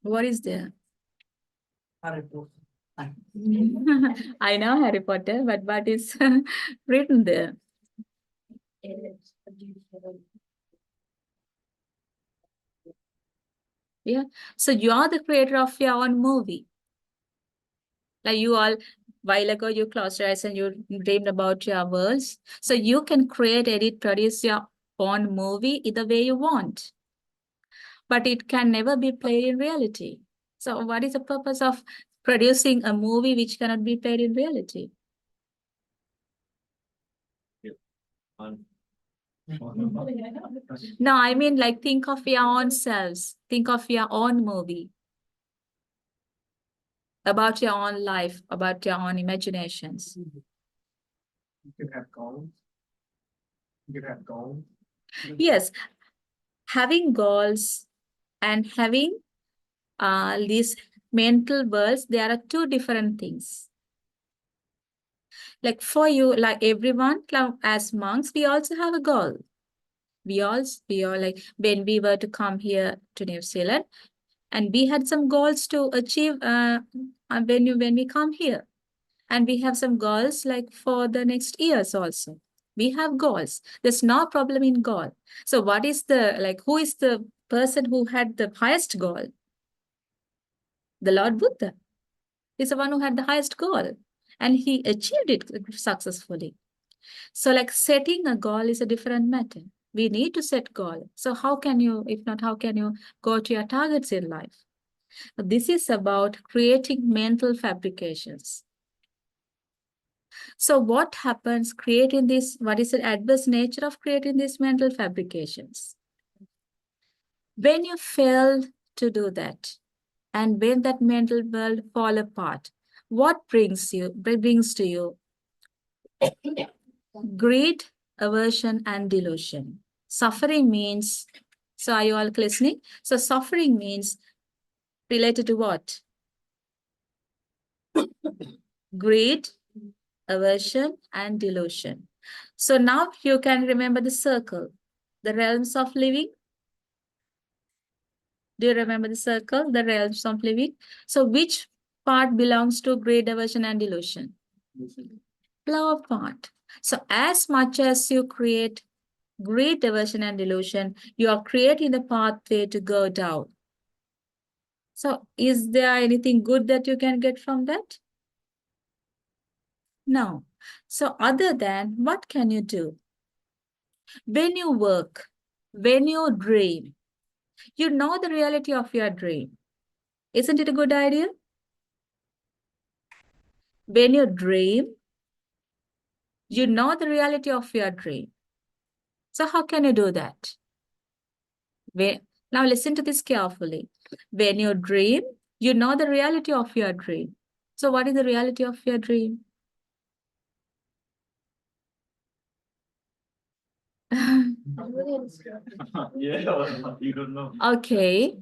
What is there? I know Harry Potter, but what is written there? It is a beautiful. Yeah. So you are the creator of your own movie. Like you all, while ago, you closed your eyes and you dreamed about your worlds. So you can create, edit, produce your own movie either way you want. But it can never be played in reality. So what is the purpose of producing a movie which cannot be played in reality? Fun. No, I mean like think of your own selves. Think of your own movie. About your own life, about your own imaginations. You can have goals. You can have goals. Yes, having goals and having these mental worlds, there are two different things. Like for you, like everyone, like as monks, we also have a goal. We all like when we were to come here to New Zealand, and we had some goals to achieve when we come here. And we have some goals like for the next years also. We have goals. There's no problem in goal. So what is who is the person who had the highest goal? The Lord Buddha is the one who had the highest goal, and he achieved it successfully. So like setting a goal is a different matter. We need to set goal. So how can you, if not, how can you go to your targets in life? This is about creating mental fabrications. So what happens creating this, what is the adverse nature of creating these mental fabrications? When you fail to do that, and when that mental world fall apart, what brings to you? Greed, aversion, and delusion. Suffering means, so are you all listening? So suffering means related to what? Greed, aversion, and delusion. So now you can remember the circle, the realms of living. Do you remember the circle, the realms of living? So which part belongs to greed, aversion, and delusion? Lower part. So as much as you create greed, aversion, and delusion, you are creating the pathway to go down. So is there anything good that you can get from that? No. So other than, what can you do? When you work, when you dream, you know the reality of your dream. Isn't it a good idea? When you dream, you know the reality of your dream. So how can you do that? Now listen to this carefully. When you dream, you know the reality of your dream. So what is the reality of your dream? Yeah, you don't know. Okay,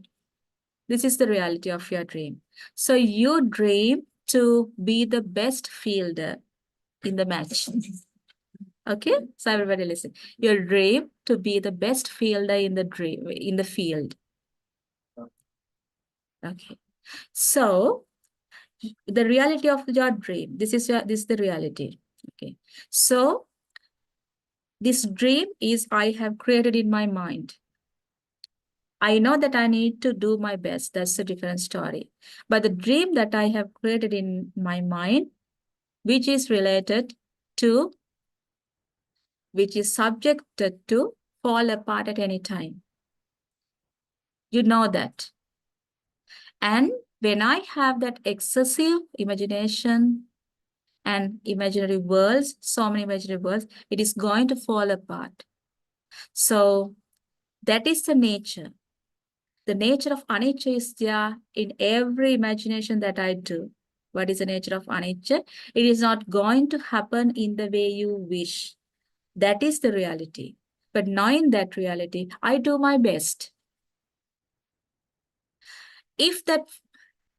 this is the reality of your dream. So you dream to be the best fielder. in the match. Okay, so everybody listen. Your dream to be the best fielder in the dream in the field. Okay, so the reality of your dream. This is the reality. Okay, so this dream is I have created in my mind. I know that I need to do my best. That's a different story. But the dream that I have created in my mind, which is related to, which is subjected to fall apart at any time. You know that. And when I have that excessive imagination and imaginary worlds, so many imaginary worlds, it is going to fall apart. So that is the nature. The nature of anicca is there in every imagination that I do. What is the nature of anicca? It is not going to happen in the way you wish. That is the reality. But knowing that reality, I do my best. If that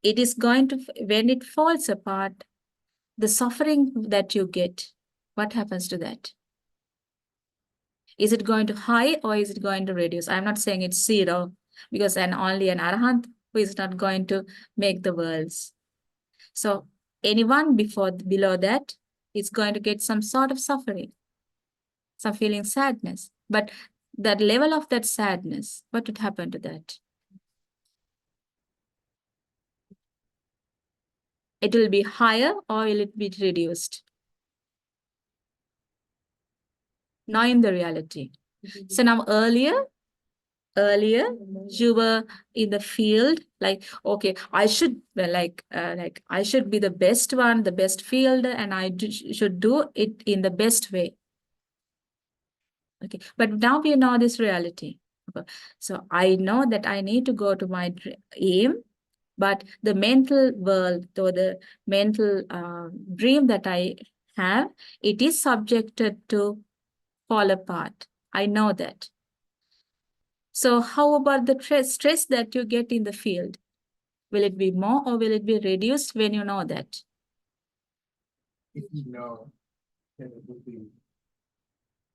it is going to, when it falls apart, the suffering that you get, what happens to that? Is it going to high or is it going to reduce? I'm not saying it's zero, because only an arahant who is not going to make the worlds. So anyone below that is going to get some sort of suffering, some feeling sadness. But that level of that sadness, what would happen to that? It will be higher or will it be reduced? Knowing the reality. So now earlier you were in the field like, okay, I should I should be the best one, the best fielder, and I should do it in the best way. Okay, but now we know this reality. Okay. So I know that I need to go to my aim, but the mental world or the mental dream that I have, it is subjected to fall apart. I know that. So how about the stress that you get in the field? Will it be more or will it be reduced when you know that? If you know, then it would be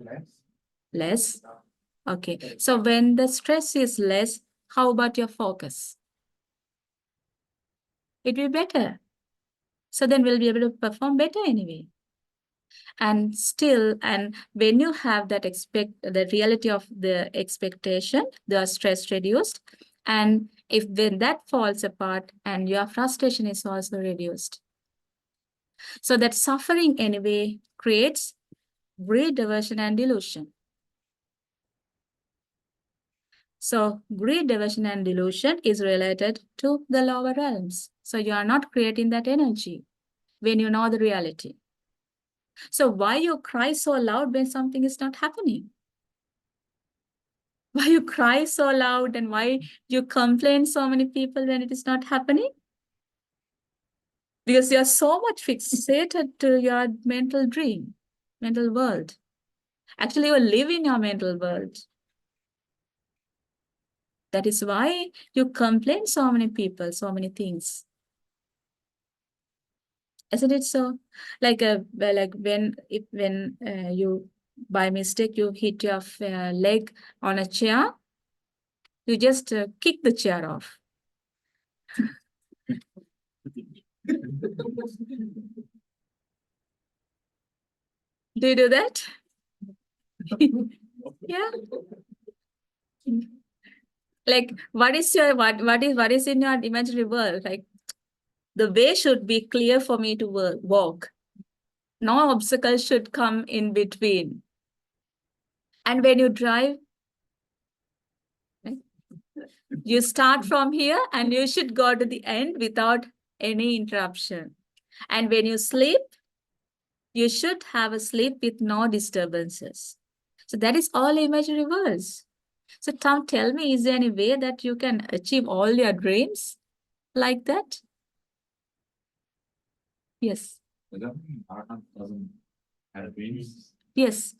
less. Less? Okay. So when the stress is less, how about your focus? It will be better. So then we'll be able to perform better anyway. And still, and when you have that the reality of the expectation, the stress reduced, and if when that falls apart and your frustration is also reduced. So that suffering anyway creates greed, aversion, and delusion. So greed, aversion, and delusion is related to the lower realms. So you are not creating that energy when you know the reality. So why you cry so loud when something is not happening? Why you cry so loud and why you complain so many people when it is not happening? Because you are so much fixated to your mental dream, mental world. Actually, you live in your mental world. That is why you complain so many people, so many things. Isn't it so? Like when you by mistake you hit your leg on a chair, you just kick the chair off. Do you do that? Yeah. Like what is in your imaginary world? Like the way should be clear for me to walk. No obstacles should come in between. And when you drive, you start from here and you should go to the end without any interruption. And when you sleep, you should have a sleep with no disturbances. So that is all imaginary worlds. So Tom, tell me, is there any way that you can achieve all your dreams like that? Yes. Does that mean Arahant doesn't have dreams? Yes.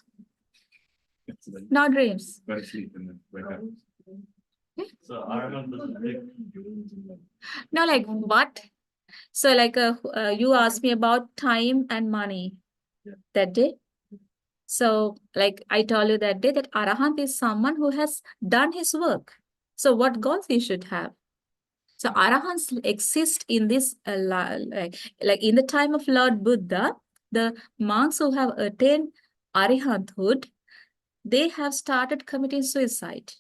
It's like No dreams. go to sleep and then wake up. So Arahant doesn't think. No, like what? So like you asked me about time and money. Yeah. that day. So, like I told you that day, that Arahant is someone who has done his work. So, what goals he should have? So, Arahants exist in this, like in the time of Lord Buddha, the monks who have attained Arihanthood, they have started committing suicide.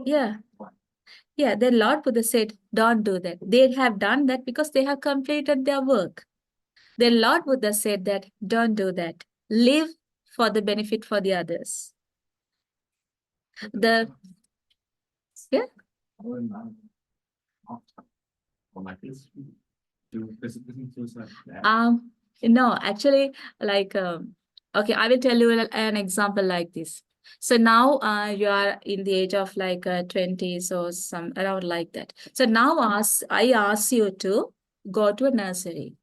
Yeah. Yeah, the Lord Buddha said, don't do that. They have done that because they have completed their work. The Lord Buddha said that, don't do that. Live for the benefit for the others. The yeah, For my kids, do isn't suicide bad? no, actually, like okay, I will tell you an example like this. So now you are in the age of like 20s or some around like that. So now I ask you to go to a nursery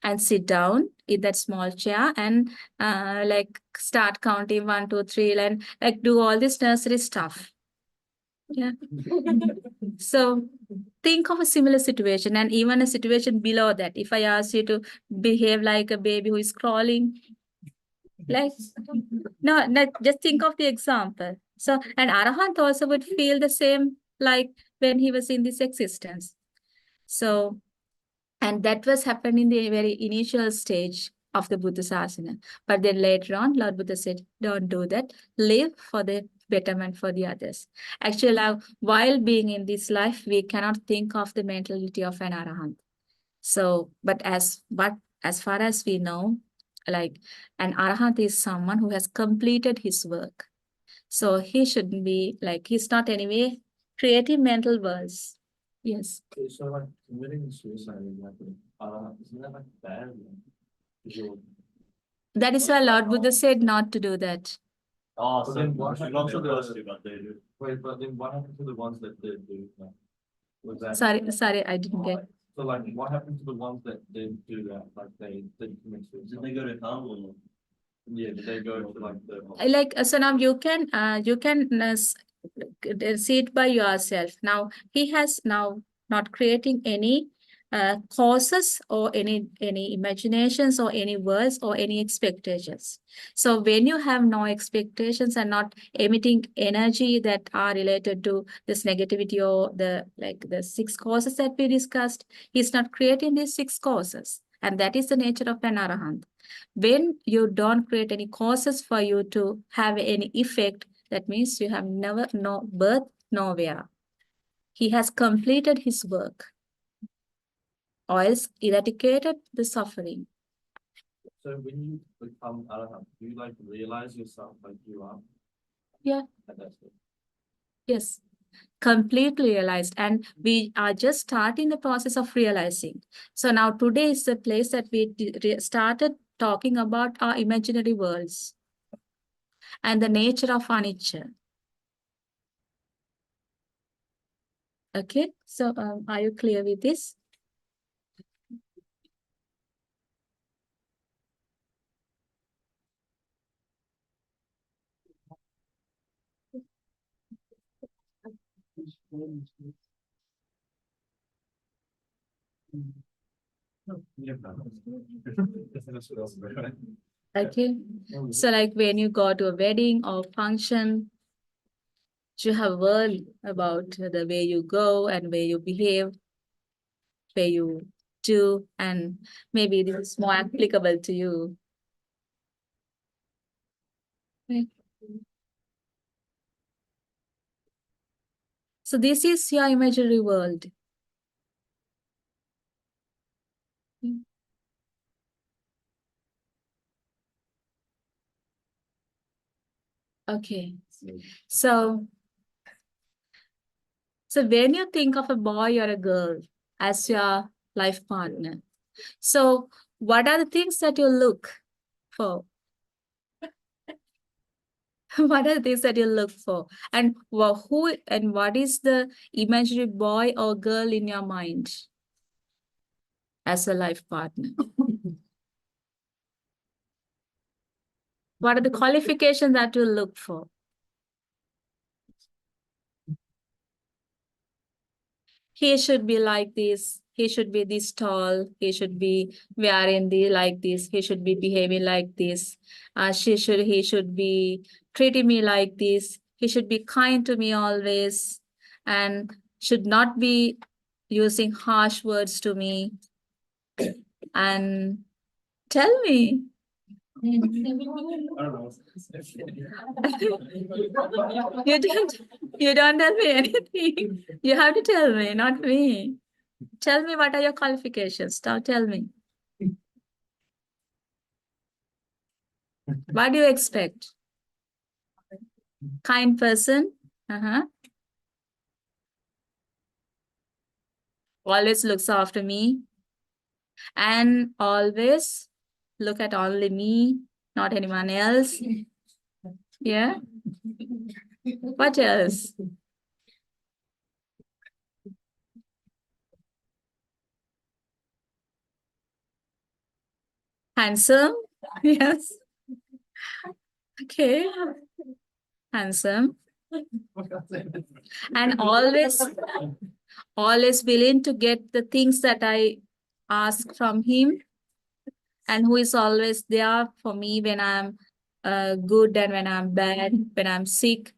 and sit down in that small chair and like start counting 1, 2, 3 and like do all this nursery stuff. Yeah. So think of a similar situation and even a situation below that. If I ask you to behave like a baby who is crawling, like no, just think of the example. So and Arahant also would feel the same like when he was in this existence. So and that was happened in the very initial stage of the Buddha Sasana. But then later on, Lord Buddha said, don't do that. Live for the betterment for the others. Actually, while being in this life, we cannot think of the mentality of an Arahant. So, but as far as we know, like an Arahant is someone who has completed his work. So he shouldn't be like, he's not anyway creating mental worlds. Yes. Okay, so like committing suicide is like, isn't that like bad? Is your- That is why Lord Buddha said not to do that. Oh, But so then what you're happened not to supposed the- to, but they do. Wait, but then what happened to the ones that did do that? Was that? Sorry, I didn't get. So like, what happened to the ones that didn't do that? Like they didn't commit Did suicide? they go to hell or? Yeah, did they go to like the? Like so now you can see it by yourself. Now he has now not creating any causes or any imaginations or any words or any expectations. So when you have no expectations and not emitting energy that are related to this negativity or the like the 6 causes that we discussed, he's not creating these 6 causes. And that is the nature of an Arahant. When you don't create any causes for you to have any effect, that means you have never no birth nowhere. He has completed his work or else eradicated the suffering. So when you become arahant, do you like realize yourself like you are? Yeah. And that's it. Yes, completely realized. And we are just starting the process of realizing. So now today is the place that we started talking about our imaginary worlds and the nature of anicca. Okay, so are you clear with this? Yeah. Okay, so like when you go to a wedding or function, you have world about the way you go and where you behave, where you do, and maybe this is more applicable to you. Right. So this is your imaginary world. Okay, so when you think of a boy or a girl as your life partner, so what are the things that you look for? What are the things that you look for? And who and what is the imaginary boy or girl in your mind as a life partner? What are the qualifications that you look for? He should be like this. he should be this tall, he should be wearing like this, he should be behaving like this, he should be treating me like this, he should be kind to me always, and should not be using harsh words to me. And tell me. I don't know. You don't tell me anything. You have to tell me, not me. Tell me what are your qualifications. Now tell me. What do you expect? Kind person. Always looks after me. And always look at only me, not anyone else. Yeah. What else? Handsome. Yes. Okay. Handsome. And always willing to get the things that I ask from him, and who is always there for me when I'm good and when I'm bad, when I'm sick.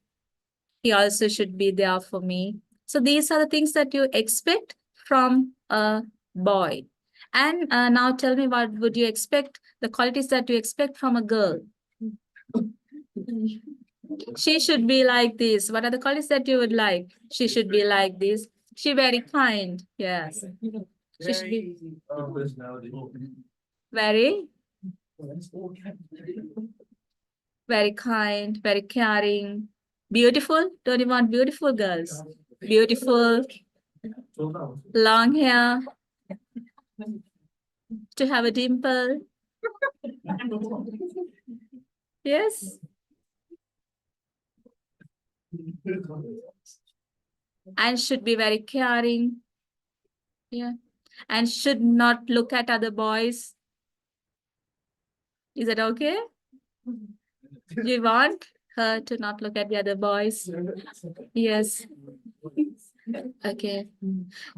He also should be there for me. So these are the things that you expect from a boy. And now tell me, what would you expect, the qualities that you expect from a girl? She should be like this. What are the qualities that you would like? She should be like this. She very kind. Yes. She should be Personality. very, very kind, very caring, beautiful. Don't you want beautiful girls? Beautiful, long hair, to have a dimple. Yes. And should be very caring. Yeah. And should not look at other boys. Is that okay? You want her to not look at the other boys? Yes. Okay.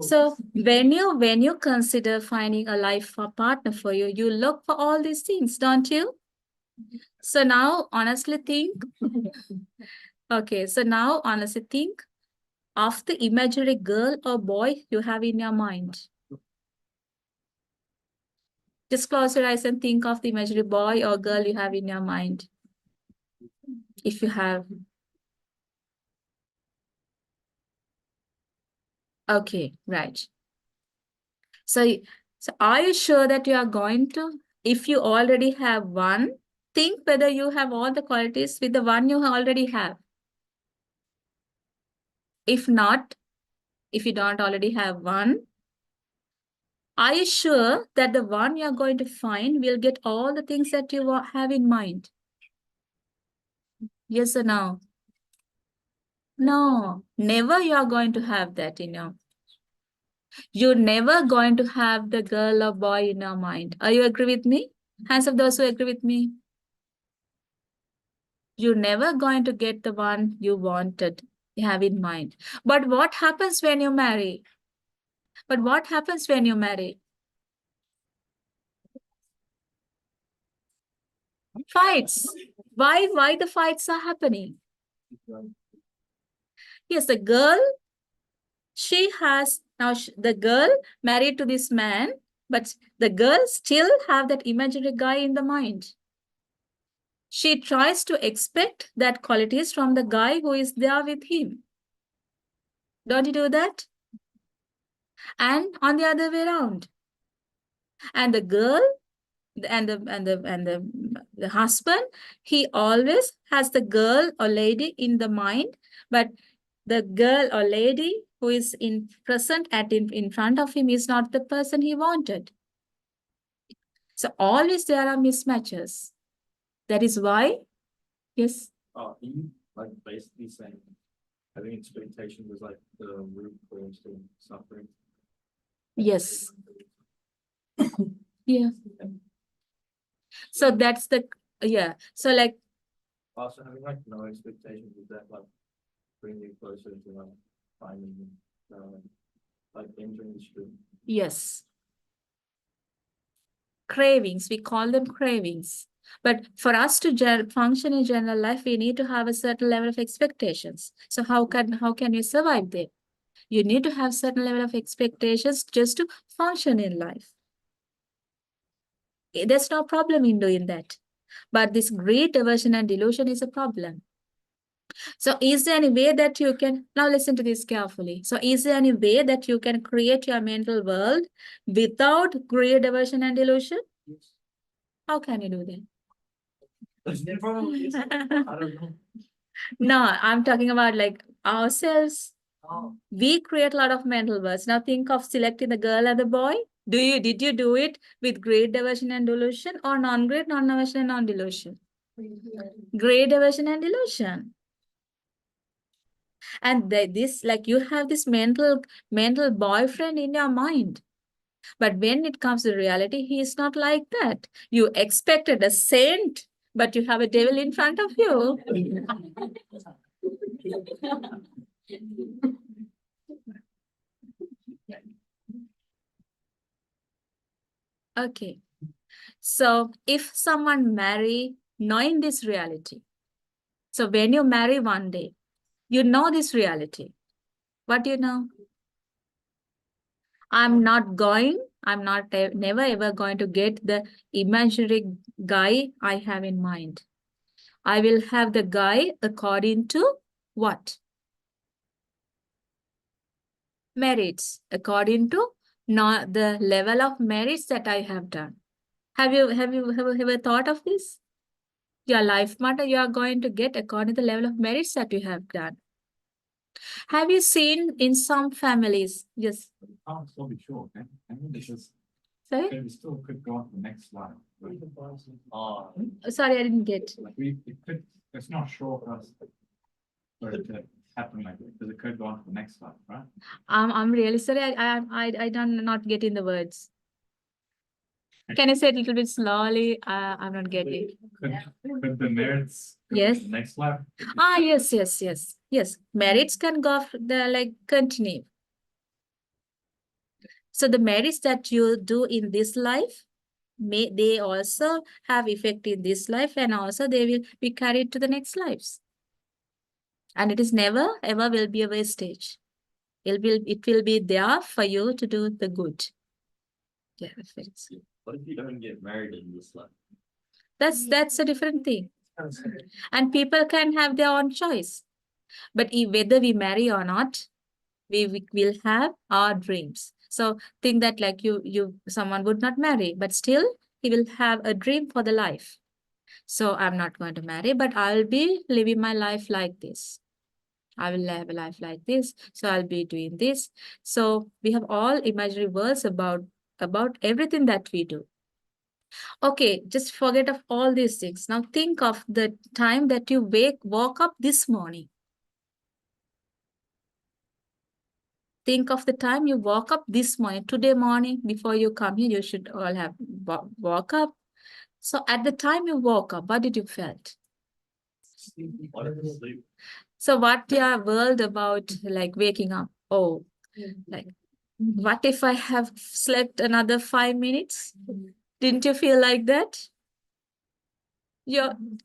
So when you consider finding a life partner for you, you look for all these things, don't you? So now honestly think. Okay, so now honestly think of the imaginary girl or boy you have in your mind. Just close your eyes and think of the imaginary boy or girl you have in your mind. If you have. Okay, right. So are you sure that you are going to, if you already have one, think whether you have all the qualities with the one you already have. If not, if you don't already have one, are you sure that the one you're going to find will get all the things that you have in mind? Yes or no? No, never you are going to have that in your. You're never going to have the girl or boy in your mind. Are you agree with me? Hands up those who agree with me. You're never going to get the one you wanted, you have in mind. But what happens when you marry? But what happens when you marry? Fights. Why the fights are happening? Yes, the girl, she has, now the girl married to this man, but the girl still have that imaginary guy in the mind. She tries to expect that qualities from the guy who is there with him. Don't you do that? And on the other way around. And the girl and the husband, he always has the girl or lady in the mind, but the girl or lady who is present in front of him is not the person he wanted. So always there are mismatches. That is why, yes. You like basically saying having expectation was like the root cause to suffering. Yes. Yeah. So that's the, yeah. So like, Also having like no expectations, would that like bring you closer to like finding like entering the stream. Yes. Cravings, we call them cravings. But for us to function in general life, we need to have a certain level of expectations. So how can you survive there? You need to have certain level of expectations just to function in life. There's no problem in doing that. But this greed, aversion, and delusion is a problem. So is there any way that you can, now listen to this carefully. So is there any way that you can create your mental world without greed, aversion, and delusion? How can you do that? I don't know. No, I'm talking about like ourselves. Oh. We create a lot of mental words. Now think of selecting the girl and the boy. Did you do it with greed, aversion, and delusion, or non-greed, non-aversion, and non-delusion? Greed, aversion, and delusion. And this, like, you have this mental boyfriend in your mind. But when it comes to reality, he is not like that. You expected a saint, but you have a devil in front of you. Okay. So if someone marry knowing this reality, so when you marry one day, you know this reality. What do you know? I'm not never ever going to get the imaginary guy I have in mind. I will have the guy according to what? Merits, according to not the level of merits that I have done. Have you ever thought of this? Your life partner you are going to get according to the level of merits that you have done. Have you seen in some families? Yes. Can't still be sure, okay? I mean, this is, Sorry? we still could go on to the next slide. Right? Sorry, I didn't get. Like it could, it's not sure for us. For it to happen like that, because it could go on to the next slide, right? I'm really sorry. I don't not getting the words. Can you say it a little bit slowly? I'm not getting. Could the merits go Yes. to the next slide? Ah, yes. Merits can go the like continue. So the merits that you do in this life, they also have effect in this life, and also they will be carried to the next lives. And it is never ever will be a wastage. It will be there for you to do the good. Yeah, What if you don't get married in this life? that's a different thing. And people can have their own choice. But whether we marry or not, we will have our dreams. So think that like someone would not marry, but still he will have a dream for the life. So I'm not going to marry, but I'll be living my life like this. I will have a life like this. So I'll be doing this. So we have all imaginary worlds about everything that we do. Okay, just forget of all these things. Now think of the time that you woke up this morning. Think of the time you woke up this morning, today morning, before you come here, you should all have woke up. So at the time you woke up, what did you felt? What if you sleep? So what your world about like waking up? Oh, like, what if I have slept another 5 minutes? Didn't you feel like that?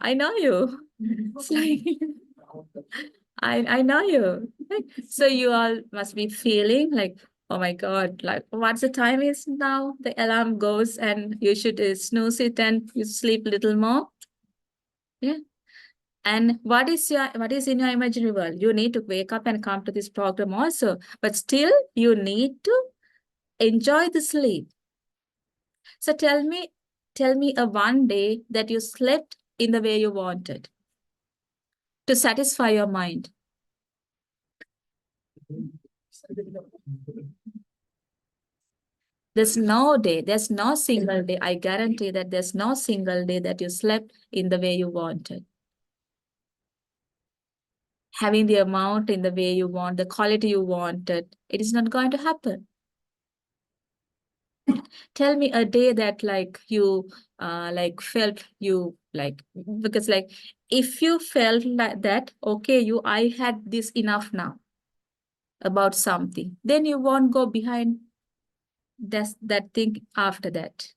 I know you. It's like, I know you. So you all must be feeling like, oh my God, like what's the time is now? The alarm goes and you should snooze it and you sleep a little more. Yeah. And what is in your imaginary world? You need to wake up and come to this program also, but still you need to enjoy the sleep. So tell me a one day that you slept in the way you wanted to satisfy your mind. There's no single day. I guarantee that there's no single day that you slept in the way you wanted. Having the amount in the way you want, the quality you wanted, it is not going to happen. Tell me a day that like you like felt you like, because like if you felt like that, okay, I had this enough now. about something, then you won't go behind that thing after that.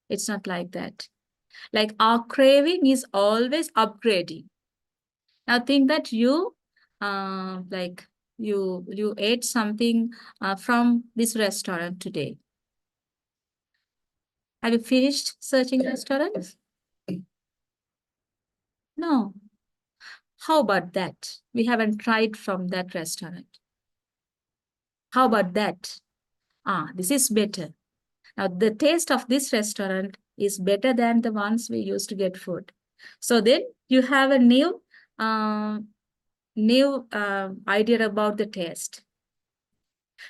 It's not like that. Like our craving is always upgrading. Now think that you like you ate something from this restaurant today. Have you finished searching restaurants? No. How about that? We haven't tried from that restaurant. How about that? This is better. Now, the taste of this restaurant is better than the ones we used to get food. So then you have a new idea about the taste.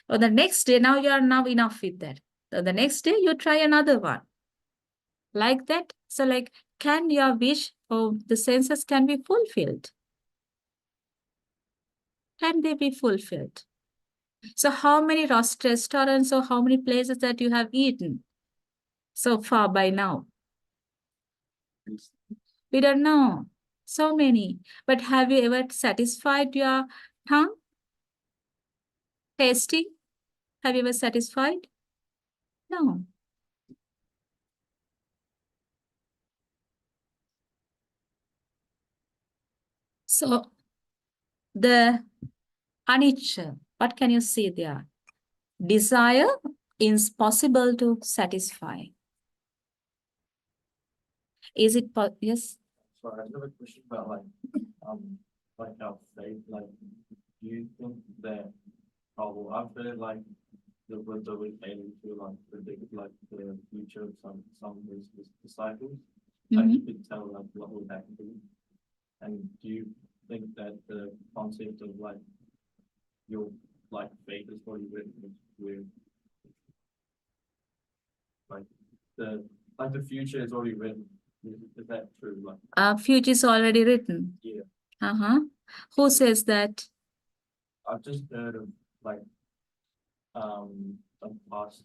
Or the next day, now you are now enough with that. So the next day, you try another one. Like that. So like, can your wish or the senses can be fulfilled? Can they be fulfilled? So how many restaurants or how many places that you have eaten so far by now? We don't know. So many. But have you ever satisfied your tongue? Tasting? Have you ever satisfied? No. So the anicca, what can you see there? Desire is possible to satisfy. Is it yes? Sorry, I have a question about like our faith, like, do you think that, well, I've heard like the Buddha was able to like predict like the future of some of his disciples, like he could tell like what would happen to them. And do you think that the concept of like your like faith is already written with like the future is already written? Is that true? Like, Future is already written. yeah. Who says that? I've just heard of like some past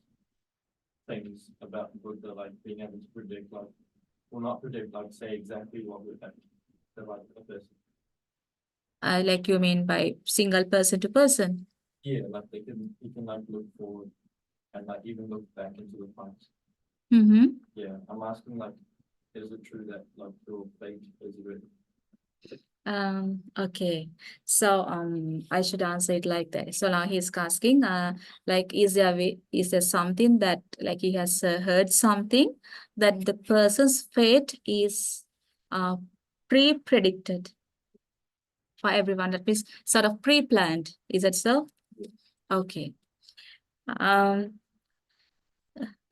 things about Buddha, like being able to predict, like, well, not predict, like say exactly what would happen to like a person. Like you mean by single person to person? Yeah, like you can like look forward and like even look back into the past. Yeah, I'm asking like, is it true that like your fate is written? Okay. So I should answer it like that. So now he's asking, like, is there something that like he has heard something that the person's fate is pre-predicted for everyone? That means sort of pre-planned. Is that so? Yeah. Okay.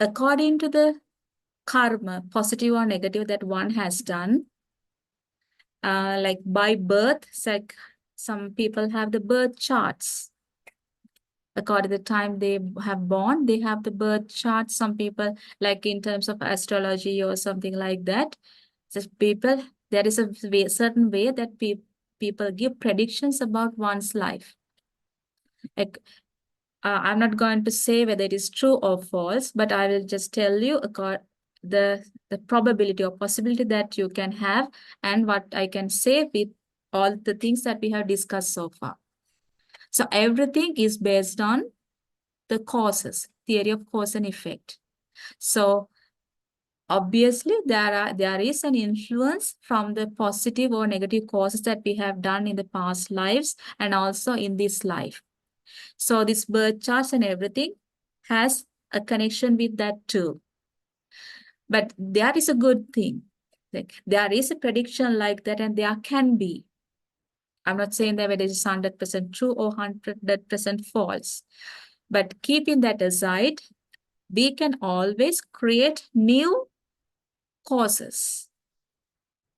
According to the karma, positive or negative that one has done, like by birth, it's like some people have the birth charts. According to the time they have born, they have the birth chart. Some people, like in terms of astrology or something like that, just people, there is a certain way that people give predictions about one's life. Like, I'm not going to say whether it is true or false, but I will just tell you the probability or possibility that you can have and what I can say with all the things that we have discussed so far. So everything is based on the causes, theory of cause and effect. So obviously there is an influence from the positive or negative causes that we have done in the past lives and also in this life. So this birth charts and everything has a connection with that too. But that is a good thing. Like, there is a prediction like that and there can be. I'm not saying that whether it is 100% true or 100% false. But keeping that aside, we can always create new causes.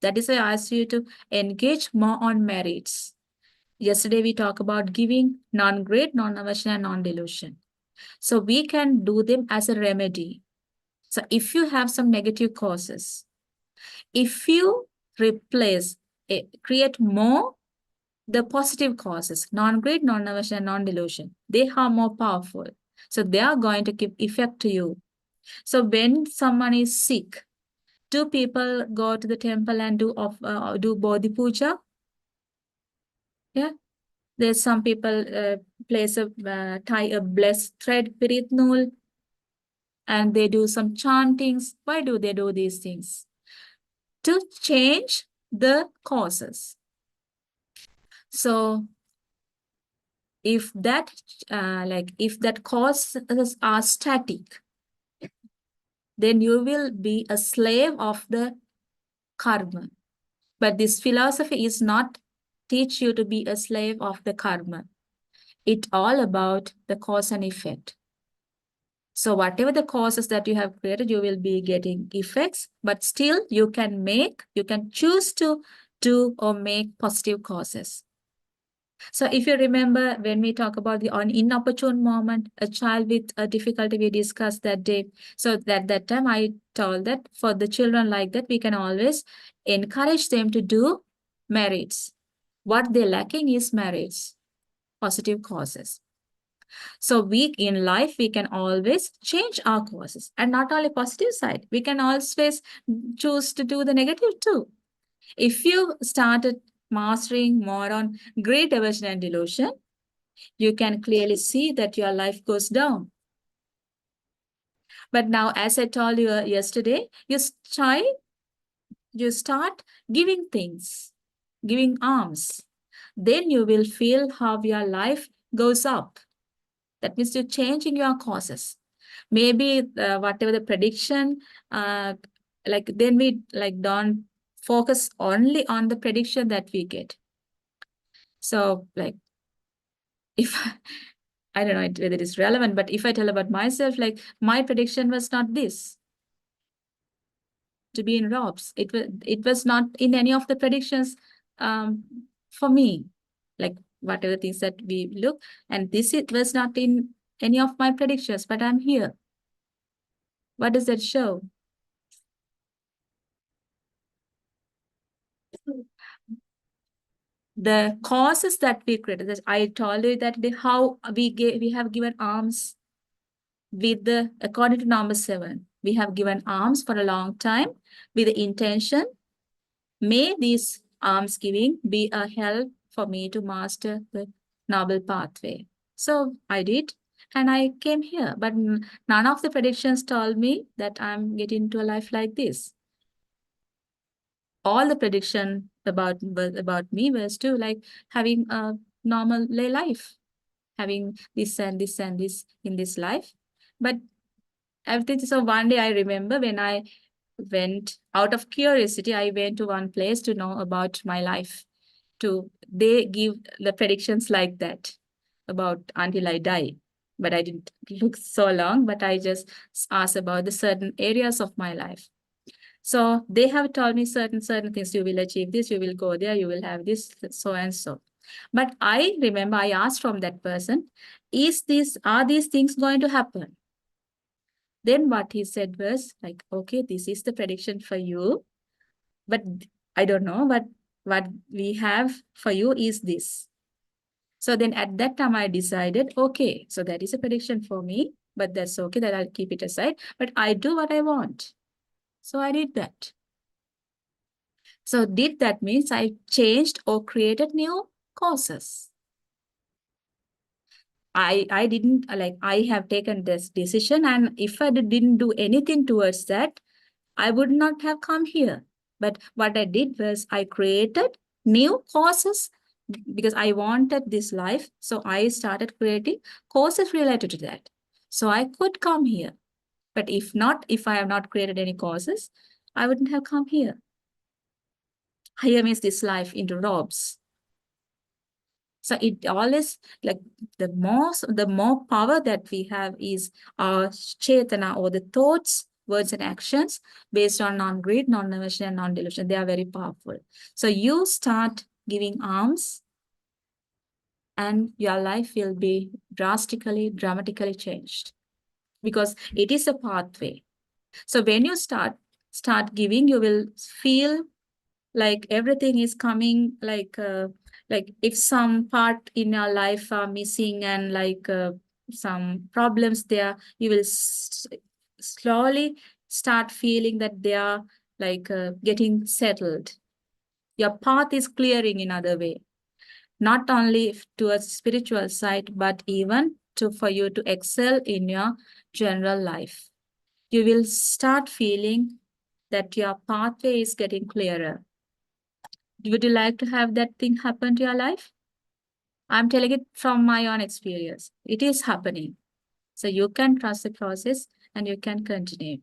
That is why I ask you to engage more on merits. Yesterday, we talked about giving, non-greed, non-aversion, and non-delusion. So we can do them as a remedy. So if you have some negative causes, if you replace, create more the positive causes, non-greed, non-aversion, and non-delusion, they are more powerful. So they are going to give effect to you. So when someone is sick, do people go to the temple and do Bodhi Puja? Yeah. There's some people tie a blessed thread pirit nool, and they do some chantings. Why do they do these things? To change the causes. So if that if that causes are static, then you will be a slave of the karma. But this philosophy is not teach you to be a slave of the karma. It's all about the cause and effect. So whatever the causes that you have created, you will be getting effects, but still you can choose to do or make positive causes. So if you remember when we talk about the inopportune moment, a child with a difficulty we discussed that day. So that time I told that for the children like that, we can always encourage them to do merits. What they're lacking is merits, positive causes. So in life, we can always change our causes, and not only positive side, we can always choose to do the negative too. If you started mastering more on great aversion and delusion, you can clearly see that your life goes down. But now, as I told you yesterday, you start giving things, giving alms. Then you will feel how your life goes up. That means you're changing your causes. Maybe whatever the prediction, then we don't focus only on the prediction that we get. So if I don't know whether it is relevant, but if I tell about myself, my prediction was not this, to be in ROBS. It was not in any of the predictions for me, whatever things that we look, and it was not in any of my predictions, but I'm here. What does that show? The causes that we created. I told you that how we have given alms with according to number 7. We have given alms for a long time with the intention, may this alms giving be a help for me to master the noble pathway. So I did, and I came here. But none of the predictions told me that I'm getting to a life like this. All the prediction about me was to having a normal life, having this and this and this in this life. But everything. So one day I remember when I went out of curiosity, I went to one place to know about my life. They give the predictions like that about until I die. But I didn't look so long, but I just asked about the certain areas of my life. So they have told me certain things. You will achieve this, you will go there, you will have this, so and so. But I remember I asked from that person, are these things going to happen? Then what he said was okay, this is the prediction for you, but I don't know, but what we have for you is this. So then at that time I decided, okay, so that is a prediction for me, but that's okay, that I'll keep it aside, but I do what I want. So I did that. So did that means I changed or created new causes? I didn't I have taken this decision, and if I didn't do anything towards that, I would not have come here. But what I did was I created new causes because I wanted this life. So I started creating causes related to that. So I could come here. But if I have not created any causes, I wouldn't have come here. Here means this life into ROBS. So it always the more power that we have is our chetana, or the thoughts, words, and actions based on non-greed, non-aversion, and non-delusion. They are very powerful. So you start giving alms, and your life will be dramatically changed, because it is a pathway. So when you start giving, you will feel like everything is coming, if some part in your life are missing and some problems there, you will slowly start feeling that they are getting settled. Your path is clearing in other way. not only towards spiritual side, but even for you to excel in your general life. You will start feeling that your pathway is getting clearer. Would you like to have that thing happen to your life? I'm telling it from my own experience. It is happening. So you can trust the process and you can continue.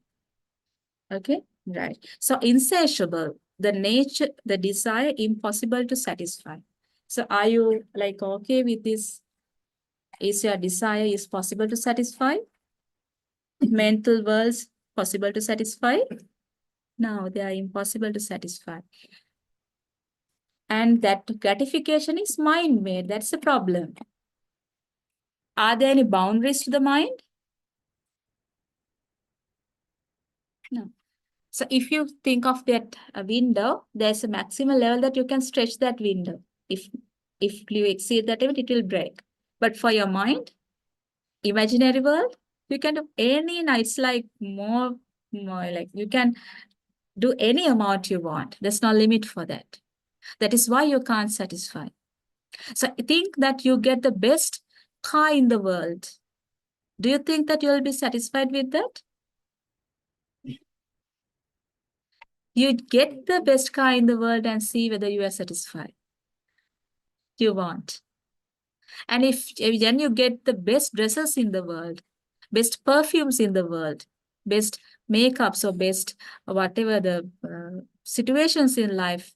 Okay, right. So insatiable, the nature, the desire impossible to satisfy. So are you like okay with this? Is your desire is possible to satisfy? Mental worlds possible to satisfy? No, they are impossible to satisfy. And that gratification is mind-made. That's the problem. Are there any boundaries to the mind? No. So if you think of that window, there's a maximum level that you can stretch that window. If you exceed that limit, it will break. But for your mind, imaginary world, you can do any, it's like more like you can do any amount you want. There's no limit for that. That is why you can't satisfy. So I think that you get the best car in the world. Do you think that you'll be satisfied with that? You get the best car in the world and see whether you are satisfied. You want. And if then you get the best dresses in the world, best perfumes in the world, best makeups or best whatever the situations in life,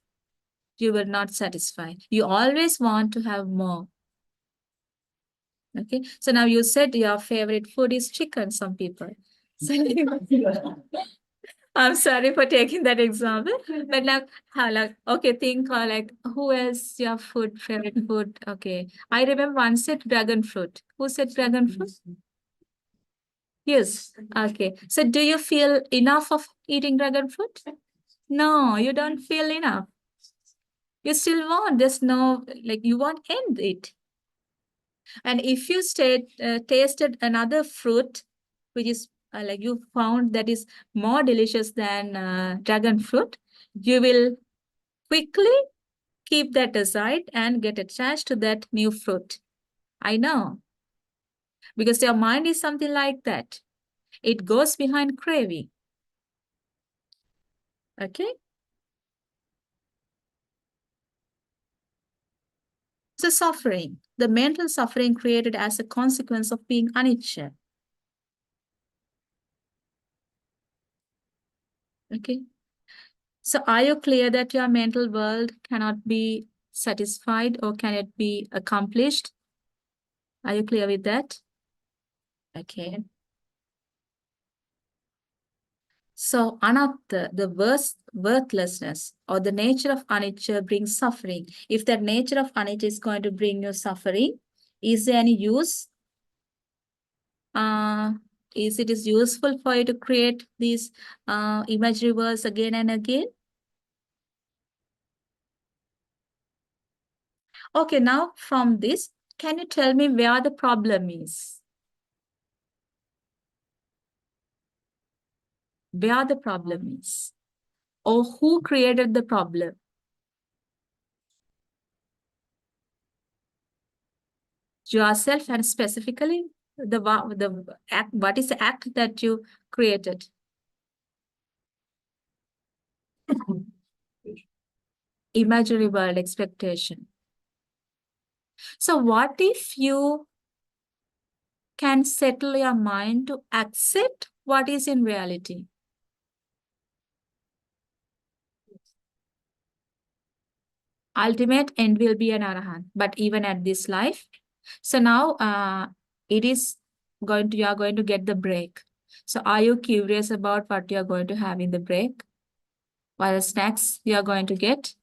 you will not satisfy. You always want to have more. Okay. So now you said your favorite food is chicken, some people. So I'm sorry for taking that example, but like, how like, okay, think like, who else your favorite food? Okay, I remember one said dragon fruit. Who said dragon fruit? Yes. Okay. So do you feel enough of eating dragon fruit? No, you don't feel enough. You still want. There's no like you won't end it. And if you tasted another fruit, which is like you found that is more delicious than dragon fruit, you will quickly keep that aside and get attached to that new fruit. I know. Because your mind is something like that. It goes behind craving. Okay? So suffering, the mental suffering created as a consequence of being anicca. Okay? So are you clear that your mental world cannot be satisfied or can it be accomplished? Are you clear with that? Okay. So anatta, the worthlessness or the nature of anicca brings suffering. If that nature of anicca is going to bring you suffering, is there any use? Is it useful for you to create these imaginary worlds again and again? Okay, now from this, can you tell me where the problem is? Where the problem is? Or who created the problem? Yourself, and specifically the act, what is the act that you created? Imaginary world expectation. So what if you can settle your mind to accept what is in reality? Ultimate end will be an arahant, but even at this life. So now it is going to, you are going to get the break. So are you curious about what you are going to have in the break? What are the snacks you are going to get?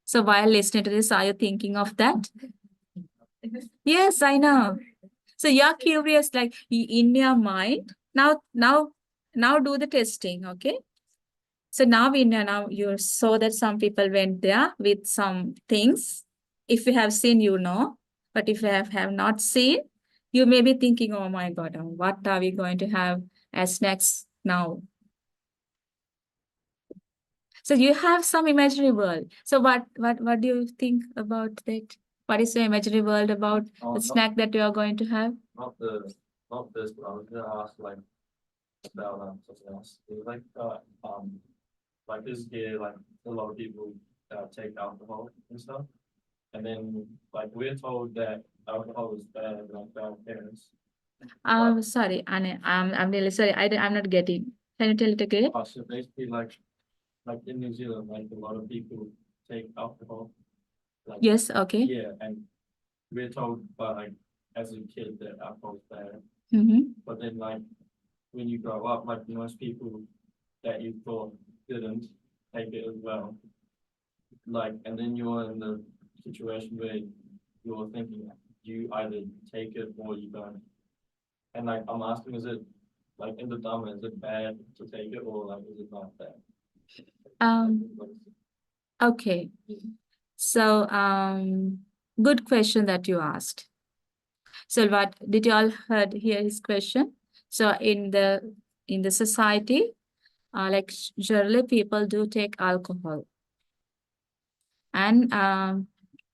So while listening to this, are you thinking of that? Yes, I know. So you're curious, like in your mind. Now do the testing, okay? So now now you saw that some people went there with some things. If you have seen, you know. But if you have not seen, you may be thinking, oh my God, what are we going to have as snacks now? So you have some imaginary world. So what do you think about that? What is your imaginary world about Oh, the not, snack that you are going to have? not this, but I was gonna ask like about something else. It was like this year, like a lot of people take alcohol and stuff. And then like we're told that alcohol is bad, like bad parents. Sorry, Anne, I'm really sorry. I'm not getting. Can you tell it again? So basically like in New Zealand, like a lot of people take alcohol. Like, Yes, okay. yeah, and we're told by like as a kid that alcohol's bad. Mm-hmm. But then like when you grow up, like most people that you thought didn't take it as well. Like, and then you're in the situation where you're thinking you either take it or you don't. And like I'm asking, is it like in the Dhamma, is it bad to take it or like is it not bad? Okay. So, good question that you asked. So, what did you all hear his question? So, in the society, like generally people do take alcohol, and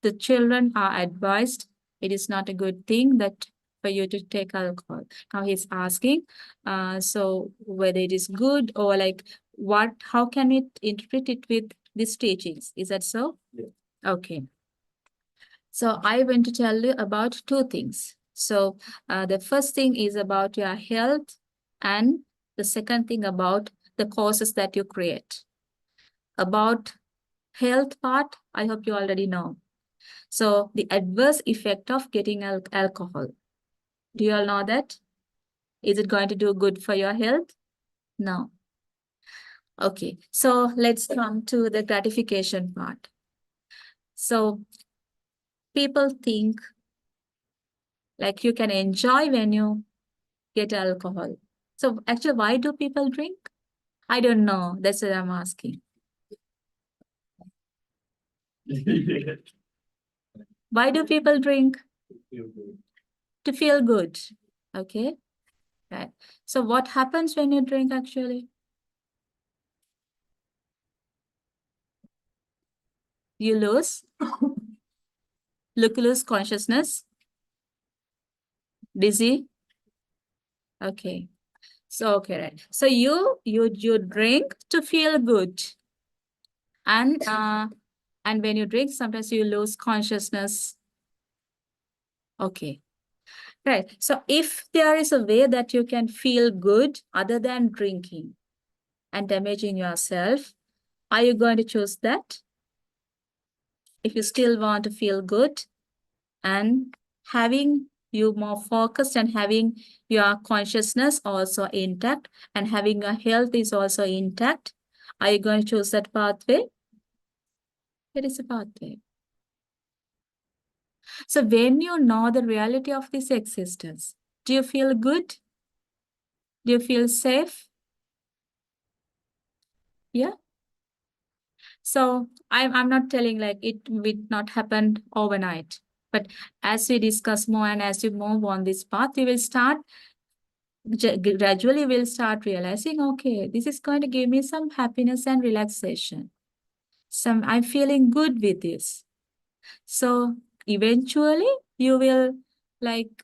the children are advised it is not a good thing that for you to take alcohol. Now he's asking, so whether it is good or like how can we interpret it with these teachings? Is that so? Yeah. Okay. So I want to tell you about two things. So the first thing is about your health, and the second thing about the causes that you create. About health part, I hope you already know. So the adverse effect of getting alcohol. Do you all know that? Is it going to do good for your health? No. Okay, so let's come to the gratification part. So people think like you can enjoy when you get alcohol. So actually, why do people drink? I don't know. That's what I'm asking. Why do people drink? Feel good. To feel good. Okay. Right. So what happens when you drink actually? You lose lose consciousness, dizzy. Okay. So okay, right. So you drink to feel good. And when you drink, sometimes you lose consciousness. Okay. Right. So if there is a way that you can feel good other than drinking and damaging yourself, are you going to choose that? If you still want to feel good and having you more focused and having your consciousness also intact and having your health is also intact, are you going to choose that pathway? It is a pathway. So when you know the reality of this existence, do you feel good? Do you feel safe? Yeah. So I'm not telling like it will not happen overnight, but as we discuss more and as you move on this path, you will start gradually will start realizing, okay, this is going to give me some happiness and relaxation. I'm feeling good with this. So eventually you will like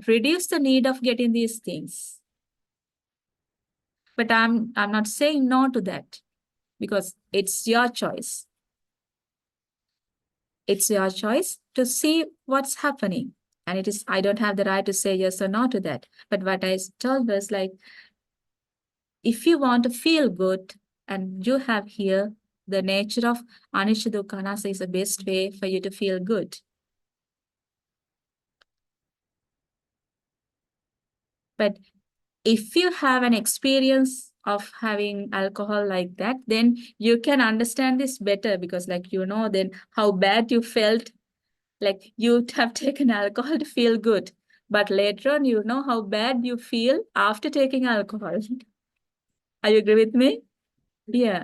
reduce the need of getting these things. But I'm not saying no to that because it's your choice. It's your choice to see what's happening. And it is, I don't have the right to say yes or no to that. But what I told was like, if you want to feel good, and you have here the nature of Anicca Dukkha Anatta is the best way for you to feel good. But if you have an experience of having alcohol like that, then you can understand this better because like, you know, then how bad you felt, like you have taken alcohol to feel good. But later on, you know how bad you feel after taking alcohol. Are you agree with me? Yeah.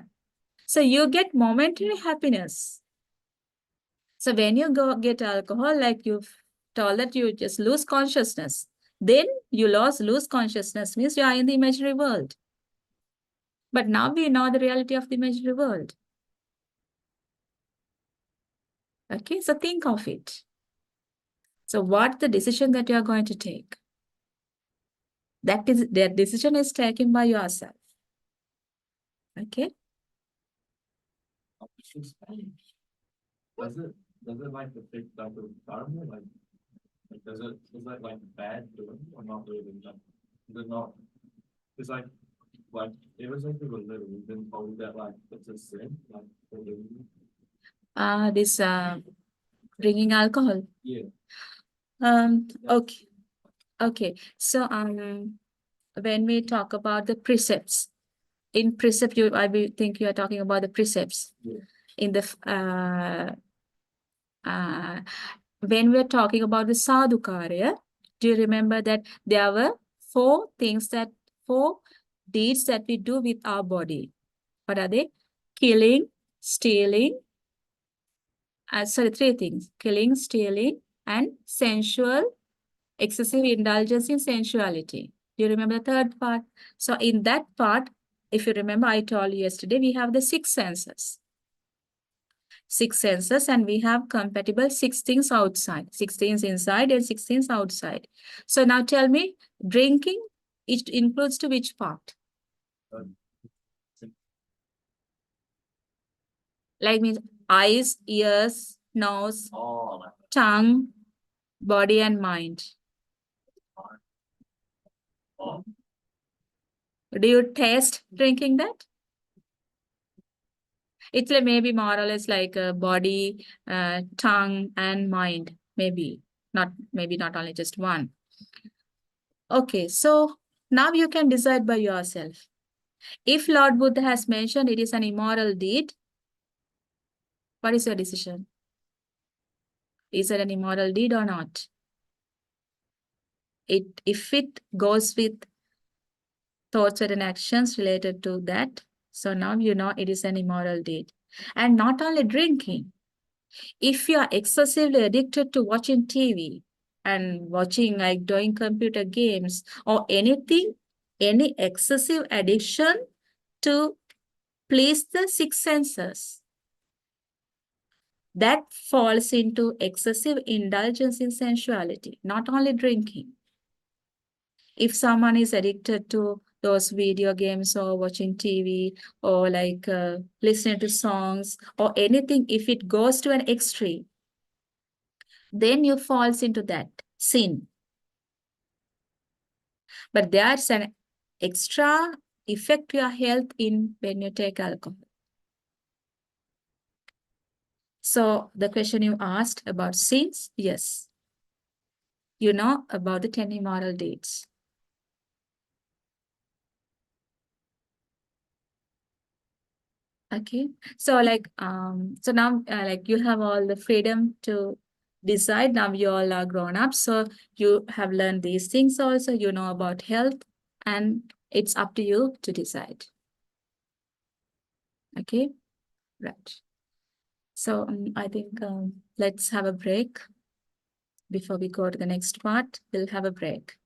So you get momentary happiness. So when you go get alcohol, like you've told that you just lose consciousness. Then you lose consciousness means you are in the imaginary world. But now we know the reality of the imaginary world. Okay, so think of it. So what the decision that you are going to take? That is, their decision is taken by yourself. Okay? Does it like affect like the environment, like is that like bad doing or not really? Like, is it not? It's like ever since we were little, we've been told that like it's a sin, like for doing it. This drinking alcohol. Yeah. Okay. Okay. So when we talk about the precepts, in precept, I will think you are talking about the precepts. Yeah. In the when we're talking about the sadhukarya, do you remember that there were four deeds that we do with our body? What are they? Killing, stealing, sorry, three things: killing, stealing, and sensual, excessive indulgence in sensuality. Do you remember the third part? So in that part, if you remember, I told you yesterday, we have the six senses. Six senses, and we have compatible six things outside. 6 things inside and 6 things outside. So now tell me, drinking, it includes to which part? Like means eyes, ears, nose, Oh, tongue, body, and mind. oh, Do you taste drinking that? It's like maybe more or less like a body, tongue, and mind. Maybe not only just one. Okay, so now you can decide by yourself. If Lord Buddha has mentioned it is an immoral deed, what is your decision? Is it an immoral deed or not? If it goes with thoughts and actions related to that, so now you know it is an immoral deed. And not only drinking. If you are excessively addicted to watching TV and watching like doing computer games or anything, any excessive addiction to please the six senses, that falls into excessive indulgence in sensuality, not only drinking. If someone is addicted to those video games or watching TV or like listening to songs or anything, if it goes to an extreme, then you falls into that sin. But there's an extra effect to your health in when you take alcohol. So the question you asked about sins, yes. You know about the 10 immoral deeds. Okay, so like so now like you have all the freedom to decide. Now you all are grown up, so you have learned these things also. You know about health, and it's up to you to decide. Okay, right. So I think let's have a break before we go to the next part. We'll have a break.